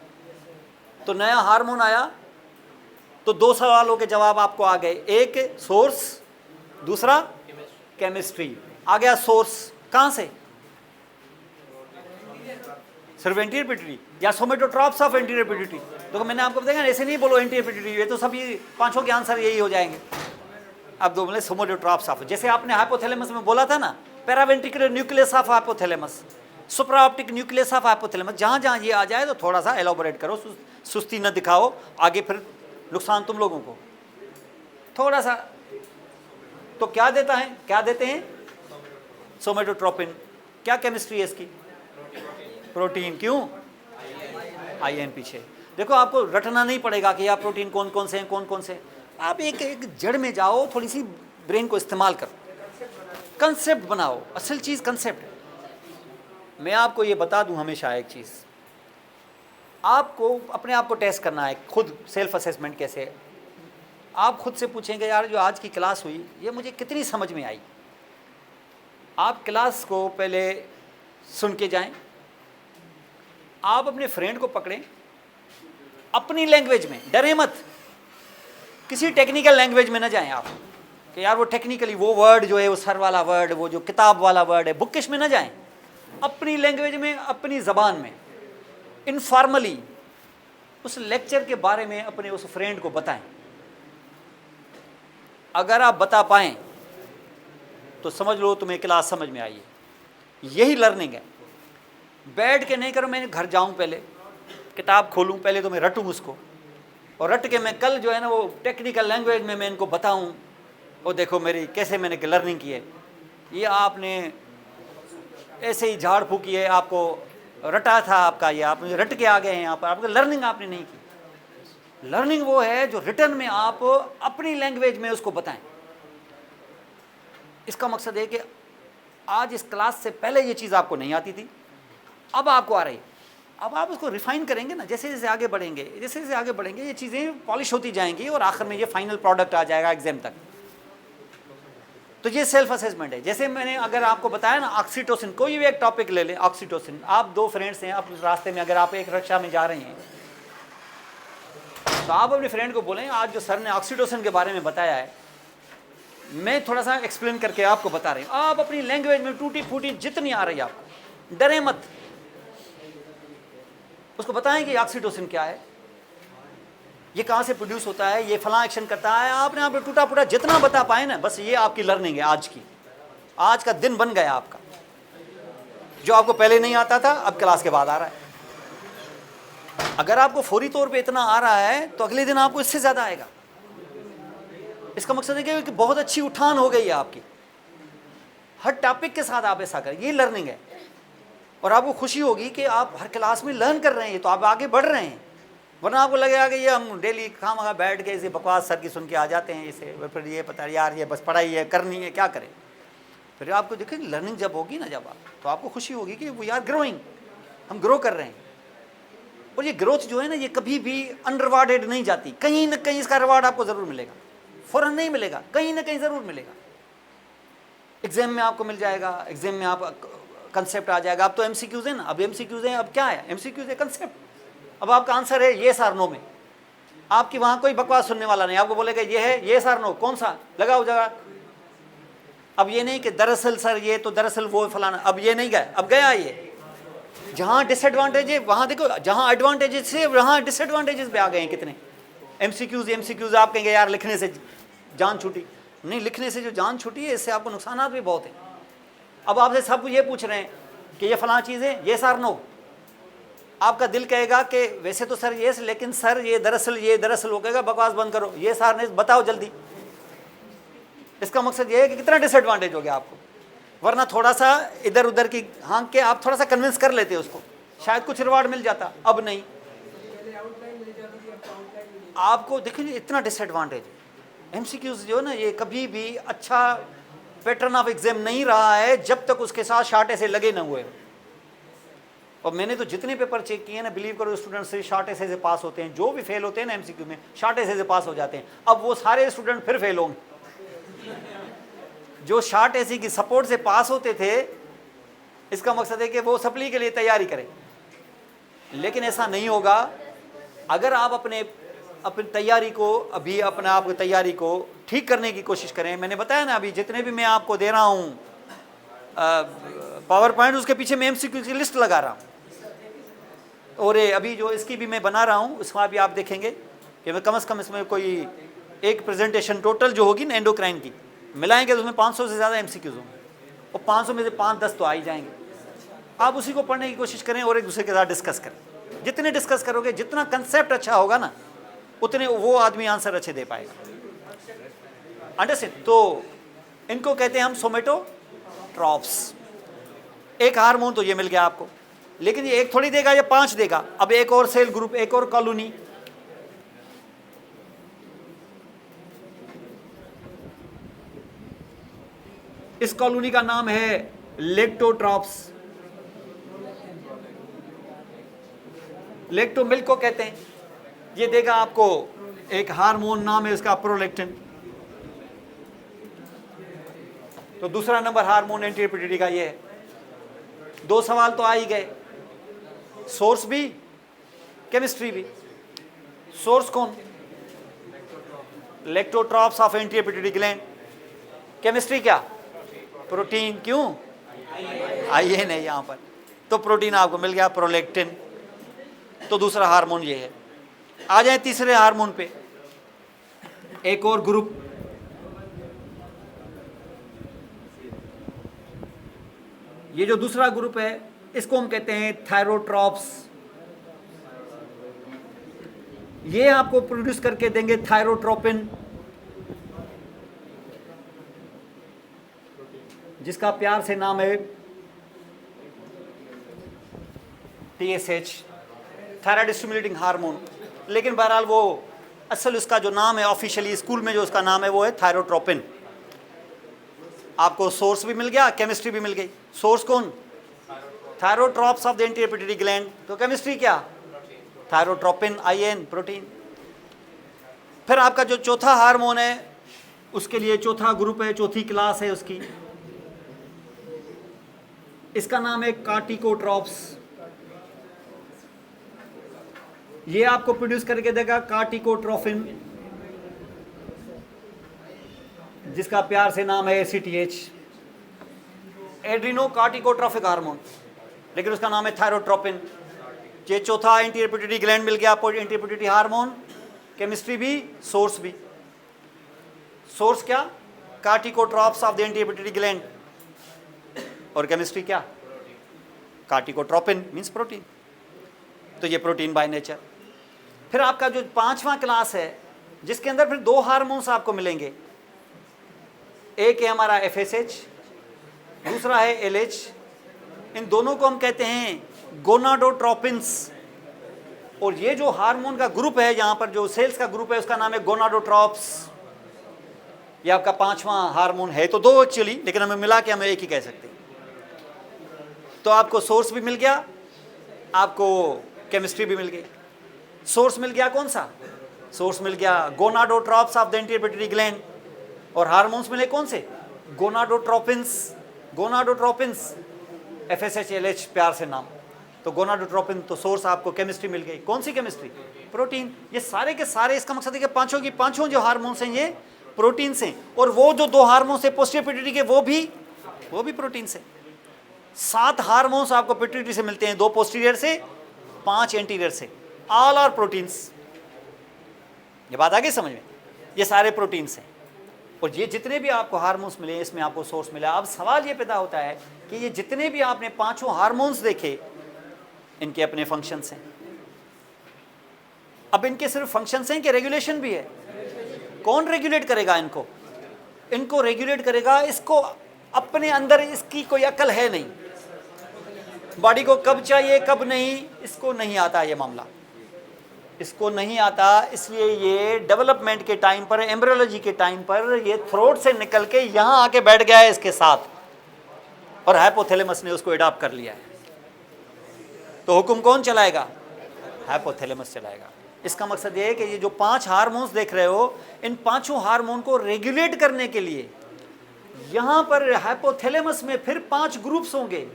तो नया हार्मोन आया तो 2 सवालों के जवाब आपको आ गए, एक सोर्स, दूसरा केमिस्ट्री। आ गया सोर्स कहां से? सिर्फ एंटी रेपिटेटिव या सोमेटोट्रॉप्स ऑफ एंटी रेपिटेटिव। तो मैंने आपको बताया ऐसे नहीं बोलो एंटी रेपिटेटिव, ये तो सभी 5 के आंसर यही हो जाएंगे। अब 2 बोले सोमेटोट्रॉप्स ऑफ, जैसे आपने हाइपोथैलेमस में बोला था ना, paraventricular nucleus of hypothalamus, supraoptic nucleus of hypothalamus, जहां जहां ये आ जाए तो थोड़ा सा एलोबोरेट करो, सुस्ती न दिखाओ, आगे फिर नुकसान तुम लोगों को थोड़ा सा। तो क्या देता है, क्या देते हैं? सोमेटोट्रोपिन। क्या केमिस्ट्री है इसकी? प्रोटीन। क्यों? आईएन पीछे। देखो आपको रटना नहीं पड़ेगा कि आप प्रोटीन कौन कौन से हैं, कौन कौन से। आप एक जड़ में जाओ, थोड़ी सी ब्रेन को इस्तेमाल करो, कंसेप्ट बनाओ। असल चीज कंसेप्ट है। मैं आपको ये बता दूं हमेशा एक चीज, आपको अपने आप को टेस्ट करना है, खुद सेल्फ असेसमेंट कैसे। आप खुद से पूछेंगे यार जो आज की क्लास हुई ये मुझे कितनी समझ में आई। आप क्लास को पहले सुन के जाएं, आप अपने फ्रेंड को पकड़ें, अपनी लैंग्वेज में, डरे मत, किसी टेक्निकल लैंग्वेज में ना जाएं आप, कि यार वो टेक्निकली वो वर्ड जो है, वो सर वाला वर्ड, वो जो किताब वाला वर्ड है, बुकिश में ना जाएं, अपनी लैंग्वेज में, अपनी ज़बान में इनफॉर्मली उस लेक्चर के बारे में अपने उस फ्रेंड को बताएं। अगर आप बता पाएं तो समझ लो तुम्हें क्लास समझ में आई है। यही लर्निंग है। बैठ के नहीं करो मैं घर जाऊं, पहले किताब खोलूं, पहले तो मैं रटूं उसको, और रट के मैं कल जो है ना वो टेक्निकल लैंग्वेज में मैं इनको बताऊं, और देखो मेरी कैसे मैंने लर्निंग की है। ये आपने ऐसे ही झाड़ फूकी है, आपको रटा था आपका, ये आप रट के आ गए हैं यहाँ पर, आपको लर्निंग आपने नहीं की। लर्निंग वो है जो रिटर्न में आप अपनी लैंग्वेज में उसको बताएं। इसका मकसद है कि आज इस क्लास से पहले ये चीज़ आपको नहीं आती थी, अब आपको आ रही है। अब आप उसको रिफाइन करेंगे ना, जैसे जैसे आगे बढ़ेंगे, जैसे जैसे आगे बढ़ेंगे ये चीज़ें पॉलिश होती जाएंगी और आखिर में ये फाइनल प्रोडक्ट आ जाएगा एग्जाम तक। तो ये सेल्फ असेसमेंट है। जैसे मैंने अगर आपको बताया ना, ऑक्सीटोसिन, कोई भी एक टॉपिक ले लें, ऑक्सीटोसिन, आप दो फ्रेंड्स हैं, आप रास्ते में अगर आप एक रिक्शा में जा रहे हैं तो आप अपने फ्रेंड को बोलें आज जो सर ने ऑक्सीटोसिन के बारे में बताया है, मैं थोड़ा सा एक्सप्लेन करके आपको बता रही हूँ। आप अपनी लैंग्वेज में टूटी फूटी जितनी आ रही है आपको, डरे मत, उसको बताएं कि ऑक्सीटोसिन क्या है, ये कहाँ से प्रोड्यूस होता है, ये फलां एक्शन करता है। आपने आप टूटा फूटा जितना बता पाए ना, बस ये आपकी लर्निंग है आज की। आज का दिन बन गया आपका, जो आपको पहले नहीं आता था अब क्लास के बाद आ रहा है। अगर आपको फौरी तौर पे इतना आ रहा है तो अगले दिन आपको इससे ज़्यादा आएगा। इसका मकसद है कि बहुत अच्छी उठान हो गई है आपकी, हर टॉपिक के साथ आप ऐसा करें, ये लर्निंग है। और आपको खुशी होगी कि आप हर क्लास में लर्न कर रहे हैं, तो आप आगे बढ़ रहे हैं। वरना आपको लगेगा कि ये हम डेली खामखा बैठ के इसे बकवास सर की सुन के आ जाते हैं, इसे फिर ये पता यार ये बस पढ़ाई है करनी है, क्या करें। फिर आपको देखिए लर्निंग जब होगी ना, जब आप, तो आपको खुशी होगी कि वी आर ग्रोइंग, हम ग्रो कर रहे हैं। और ये ग्रोथ जो है ना, ये कभी भी अनरिवार्डेड नहीं जाती, कहीं ना कहीं इसका रिवार्ड आपको ज़रूर मिलेगा। फ़ौरन नहीं मिलेगा, कहीं ना कहीं ज़रूर मिलेगा। एग्जाम में आपको मिल जाएगा, एग्जाम में आप कंसेप्ट आ जाएगा। अब तो एमसीक्यूज है ना, अब एमसीक्यूज हैं, अब क्या है, एमसीक्यूज है कंसेप्ट। अब आपका आंसर है येस और नो में, आपकी वहाँ कोई बकवास सुनने वाला नहीं, आपको बोलेगा ये है येस और नो, कौन सा लगाओ जगह। अब ये नहीं कि दरअसल सर ये तो दरअसल वो फलाना, अब ये नहीं गया, अब गया ये। जहाँ डिसएडवांटेज है वहाँ देखो, जहाँ एडवांटेजेस है वहाँ डिसएडवांटेजेस भी आ गए हैं कितने। एमसीक्यूज आप कहेंगे यार लिखने से जान छूटी, नहीं, लिखने से जो जान छूटी है इससे आपको नुकसान भी बहुत है। अब आपसे सब ये पूछ रहे हैं कि ये फलां चीज़ है, ये सर नो, आपका दिल कहेगा कि वैसे तो सर ये, लेकिन सर ये दरअसल वो कहेगा बकवास बंद करो, ये सर ने बताओ जल्दी। इसका मकसद ये है कि कितना डिसएडवांटेज हो गया आपको। वरना थोड़ा सा इधर उधर की हाँक के आप थोड़ा सा कन्विंस कर लेते उसको, शायद कुछ रिवार्ड मिल जाता, अब नहीं। आपको देखिए इतना डिसएडवांटेज है। एमसीक्यूज जो है ना, ये कभी भी अच्छा पैटर्न ऑफ एग्जाम नहीं रहा है जब तक उसके साथ शॉर्ट ऐसे लगे ना हुए। और मैंने तो जितने पेपर चेक किए ना, बिलीव करो स्टूडेंट से शॉर्ट ऐसे से पास होते हैं, जो भी फेल होते हैं ना एमसीक्यू में, शॉर्ट ऐसे से पास हो जाते हैं। अब वो सारे स्टूडेंट फिर फेल होंगे जो शॉर्ट ऐसे की सपोर्ट से पास होते थे। इसका मकसद है कि वो सप्ली के लिए तैयारी करें, लेकिन ऐसा नहीं होगा अगर आप अपनी तैयारी को, अभी अपने आप की तैयारी को ठीक करने की कोशिश करें। मैंने बताया ना, अभी जितने भी मैं आपको दे रहा हूँ पावर पॉइंट, उसके पीछे मैं एमसीक्यू की लिस्ट लगा रहा हूँ। और अभी जो इसकी भी मैं बना रहा हूँ, उसमें भी आप देखेंगे कि मैं कम से कम इसमें कोई एक प्रेजेंटेशन टोटल जो होगी ना एंडोक्राइन की मिलाएंगे तो उसमें 500 से ज़्यादा एमसीक्यूज होंगे, और 500 में से 5-10 तो आ ही जाएंगे। आप उसी को पढ़ने की कोशिश करें और एक दूसरे के साथ डिस्कस करें। जितने डिस्कस करोगे, जितना कंसेप्ट अच्छा होगा ना, उतने वो आदमी आंसर अच्छे दे पाएगा। अंडरस्टैंड? तो इनको कहते हैं हम सोमेटोट्रॉप्स। एक हार्मोन तो ये मिल गया आपको, लेकिन ये एक थोड़ी देगा, ये 5 देगा। अब एक और सेल ग्रुप, एक और कॉलोनी, इस कॉलोनी का नाम है लेक्टोट्रॉप्स। लेक्टो मिल्क को कहते हैं। ये देगा आपको एक हार्मोन, नाम है उसका प्रोलैक्टिन। तो दूसरा नंबर हार्मोन एंटीपिट्यूटरी का ये है। 2 सवाल तो आ ही गए, सोर्स भी, केमिस्ट्री भी। सोर्स कौन? लेक्टोट्रॉप्स ऑफ एंटीपिट्यूटरी ग्लैंड। केमिस्ट्री क्या? प्रोटीन। क्यों? आईएन है यहाँ पर, तो प्रोटीन आपको मिल गया, प्रोलैक्टिन। तो दूसरा हार्मोन ये है। आ जाए तीसरे हार्मोन पे, एक और ग्रुप, ये जो दूसरा ग्रुप है इसको हम कहते हैं थायरोट्रॉप्स। ये आपको प्रोड्यूस करके देंगे थायरोट्रोपिन, जिसका प्यार से नाम है TSH, थायराइड स्टिमुलेटिंग हार्मोन। लेकिन बहरहाल वो असल उसका जो नाम है ऑफिशियली स्कूल में जो उसका नाम है वो है थायरोट्रोपिन। आपको सोर्स भी मिल गया, केमिस्ट्री भी मिल गई। सोर्स कौन? Thyrotropes of the anterior pituitary gland. तो केमिस्ट्री क्या? थायरोट्रोपिन, आईएन, प्रोटीन। फिर आपका जो चौथा हार्मोन है उसके लिए चौथा ग्रुप है, चौथी क्लास है उसकी, इसका नाम है कार्टिकोट्रॉप्स। ये आपको प्रोड्यूस करके देगा कार्टिकोट्रोफिन, जिसका प्यार से नाम है ACTH, एड्रिनो कार्टिकोट्रोफिक हार्मोन, लेकिन उसका नाम है थायरोट्रोपिन। ये चौथा एंटीरियर पिट्यूटरी ग्लैंड मिल गया आपको, एंटीरियर पिट्यूटरी हार्मोन। केमिस्ट्री भी, सोर्स भी। सोर्स क्या? Corticotropes of the anterior pituitary gland. और केमिस्ट्री क्या? Corticotropin means protein. तो ये प्रोटीन बाय नेचर। फिर आपका जो पांचवा क्लास है जिसके अंदर फिर दो हार्मोन्स आपको मिलेंगे, एक है हमारा FSH, दूसरा है LH। इन दोनों को हम कहते हैं गोनाडोट्रोपिन्स। और ये जो हार्मोन का ग्रुप है यहाँ पर, जो सेल्स का ग्रुप है, उसका नाम है गोनाडोट्रॉप्स। ये आपका पांचवा हार्मोन है। तो दो एक्चुअली, लेकिन हमें मिला के हमें एक ही कह सकते हैं। तो आपको सोर्स भी मिल गया, आपको केमिस्ट्री भी मिल गई। सोर्स मिल गया कौन सा? सोर्स मिल गया gonadotropes of the anterior pituitary gland. और हार्मोन्स मिले कौन से? गोनाडोट्रोपिन्स। गोनाडोट्रोपिन्स, FSH, LH प्यार से नाम। तो गोनाडोट्रोपिन, तो सोर्स आपको केमिस्ट्री मिल गई। कौन सी केमिस्ट्री? प्रोटीन। ये सारे के सारे, इसका मकसद है कि पांचों की पांचों जो हार्मोन्स हैं ये प्रोटीन से। और वो जो दो हार्मोन्स है पोस्टीरियर पिट्यूटरी के, वो भी प्रोटीन से। 7 हार्मोन्स आपको पिट्यूटरी से मिलते हैं, 2 पोस्टीरियर से, 5 एंटीरियर से। All are proteins. ये बात आ गई समझ में? ये सारे प्रोटीन्स हैं। और ये जितने भी आपको हार्मोन्स मिले, इसमें आपको सोर्स मिला। अब सवाल ये पैदा होता है कि ये जितने भी आपने पांचों हार्मोन्स देखे, इनके अपने फंक्शंस हैं। अब इनके सिर्फ फंक्शंस हैं कि रेगुलेशन भी है? कौन रेगुलेट करेगा इनको? इनको रेगुलेट करेगा, इसको अपने अंदर इसकी कोई अकल है नहीं। बॉडी को कब चाहिए कब नहीं, इसको नहीं आता ये मामला, इसको नहीं आता। इसलिए ये डेवलपमेंट के टाइम पर, एम्ब्रियोलॉजी के टाइम पर, ये थ्रोट से निकल के यहाँ आके बैठ गया है इसके साथ, और हाइपोथैलेमस ने उसको अडॉप्ट कर लिया है। तो हुक्म कौन चलाएगा? हाइपोथैलेमस चलाएगा। इसका मकसद ये है कि ये जो 5 हार्मोन्स देख रहे हो, इन पांचों हार्मोन को रेगुलेट करने के लिए यहाँ पर हाइपोथैलेमस में फिर 5 ग्रुप्स होंगे,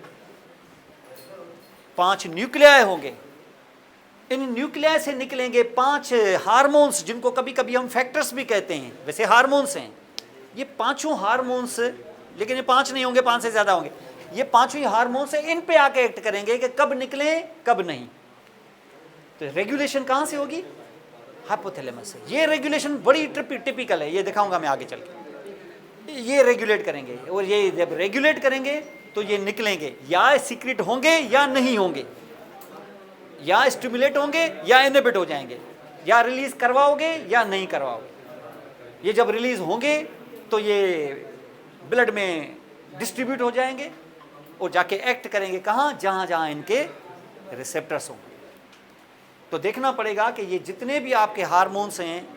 5 न्यूक्लियाई होंगे। इन न्यूक्लियाई से निकलेंगे 5 हार्मोन्स, जिनको कभी कभी हम फैक्टर्स भी कहते हैं, वैसे हार्मोन्स हैं ये पांचों हार्मोन्स। लेकिन ये 5 नहीं होंगे, 5 से ज़्यादा होंगे। ये पांचों ही हार्मोन्स हैं, इन पे आके एक्ट करेंगे कि कब निकले कब नहीं। तो रेगुलेशन कहाँ से होगी? हाइपोथैलेमस से। ये रेगुलेशन बड़ी टिपिकल है, ये दिखाऊंगा मैं आगे चल के। ये रेगुलेट करेंगे, और ये जब रेगुलेट करेंगे तो ये निकलेंगे, या सीक्रेट होंगे या नहीं होंगे, या स्टिमुलेट होंगे या इनहिबिट हो जाएंगे, या रिलीज करवाओगे या नहीं करवाओगे। ये जब रिलीज होंगे तो ये ब्लड में डिस्ट्रीब्यूट हो जाएंगे और जाके एक्ट करेंगे कहाँ? जहाँ जहाँ इनके रिसेप्टर्स होंगे। तो देखना पड़ेगा कि ये जितने भी आपके हार्मोन्स हैं,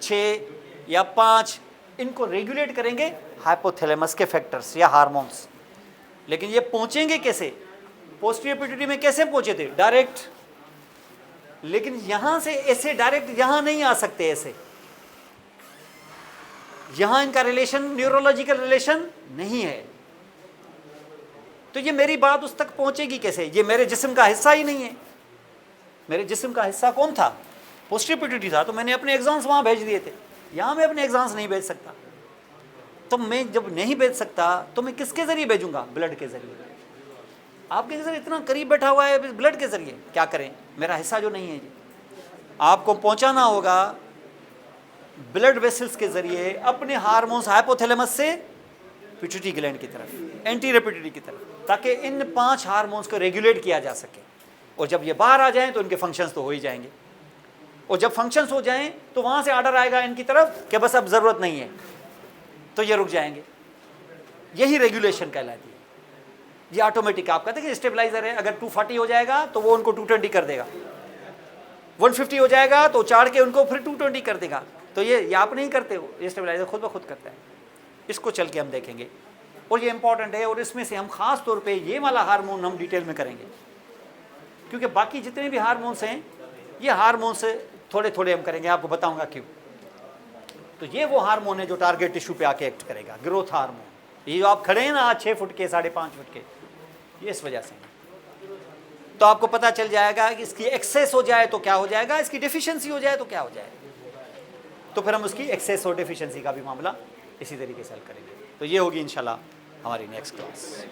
6 या 5, इनको रेगुलेट करेंगे हाइपोथैलेमस के फैक्टर्स या हार्मोन्स। लेकिन ये पहुंचेंगे कैसे? पोस्टीरियर पिट्यूटरी में कैसे पहुंचे थे? डायरेक्ट। लेकिन यहां से ऐसे डायरेक्ट यहां नहीं आ सकते, ऐसे यहां इनका रिलेशन, न्यूरोलॉजिकल रिलेशन नहीं है। तो ये मेरी बात उस तक पहुंचेगी कैसे? ये मेरे जिस्म का हिस्सा ही नहीं है। मेरे जिस्म का हिस्सा कौन था? पोस्टीरियर पिट्यूटरी था। तो मैंने अपने एग्जाम्स वहां भेज दिए थे, यहां मैं अपने एग्जाम्स नहीं भेज सकता। तो मैं जब नहीं भेज सकता तो मैं किसके ज़रिए भेजूंगा? ब्लड के ज़रिए। आपके कैंसर इतना करीब बैठा हुआ है ब्लड के ज़रिए, क्या करें? मेरा हिस्सा जो नहीं है जी, आपको पहुंचाना होगा ब्लड वेसल्स के ज़रिए अपने हार्मोन्स हाइपोथैलेमस से पिट्यूटरी ग्लैंड की तरफ, एंटीरियर पिट्यूटरी की तरफ, ताकि इन 5 हार्मोन्स को रेगुलेट किया जा सके। और जब ये बाहर आ जाएं तो इनके फंक्शंस तो हो ही जाएंगे, और जब फंक्शंस हो जाएं तो वहाँ से ऑर्डर आएगा इनकी तरफ कि बस अब ज़रूरत नहीं है, तो ये रुक जाएंगे। यही रेगुलेशन कहलाती है। ये ऑटोमेटिक, आप कहते हैं कि स्टेबलाइजर है, अगर 240 हो जाएगा तो वो उनको 220 कर देगा, 150 हो जाएगा तो चाड़ के उनको फिर 220 कर देगा। तो ये आप नहीं करते हो, ये स्टेबलाइजर खुद ब खुद करता है। इसको चल के हम देखेंगे, और ये इंपॉर्टेंट है, और इसमें से हम खास तौर पे ये वाला हार्मोन हम डिटेल में करेंगे, क्योंकि बाकी जितने भी हार्मोन्स हैं ये हार्मोन्स थोड़े थोड़े हम करेंगे, आपको बताऊंगा क्यों। तो ये वो हार्मोन है जो टारगेट टिश्यू पे आके एक्ट करेगा, ग्रोथ हार्मोन। ये जो आप खड़े हैं ना 6 फुट के 5.5 फुट के, ये इस वजह से है। तो आपको पता चल जाएगा कि इसकी एक्सेस हो जाए तो क्या हो जाएगा, इसकी डिफिशियंसी हो जाए तो क्या हो जाएगा। तो फिर हम उसकी एक्सेस और डिफिशियंसी का भी मामला इसी तरीके से हल करेंगे। तो ये होगी इंशाल्लाह हमारी नेक्स्ट क्लास।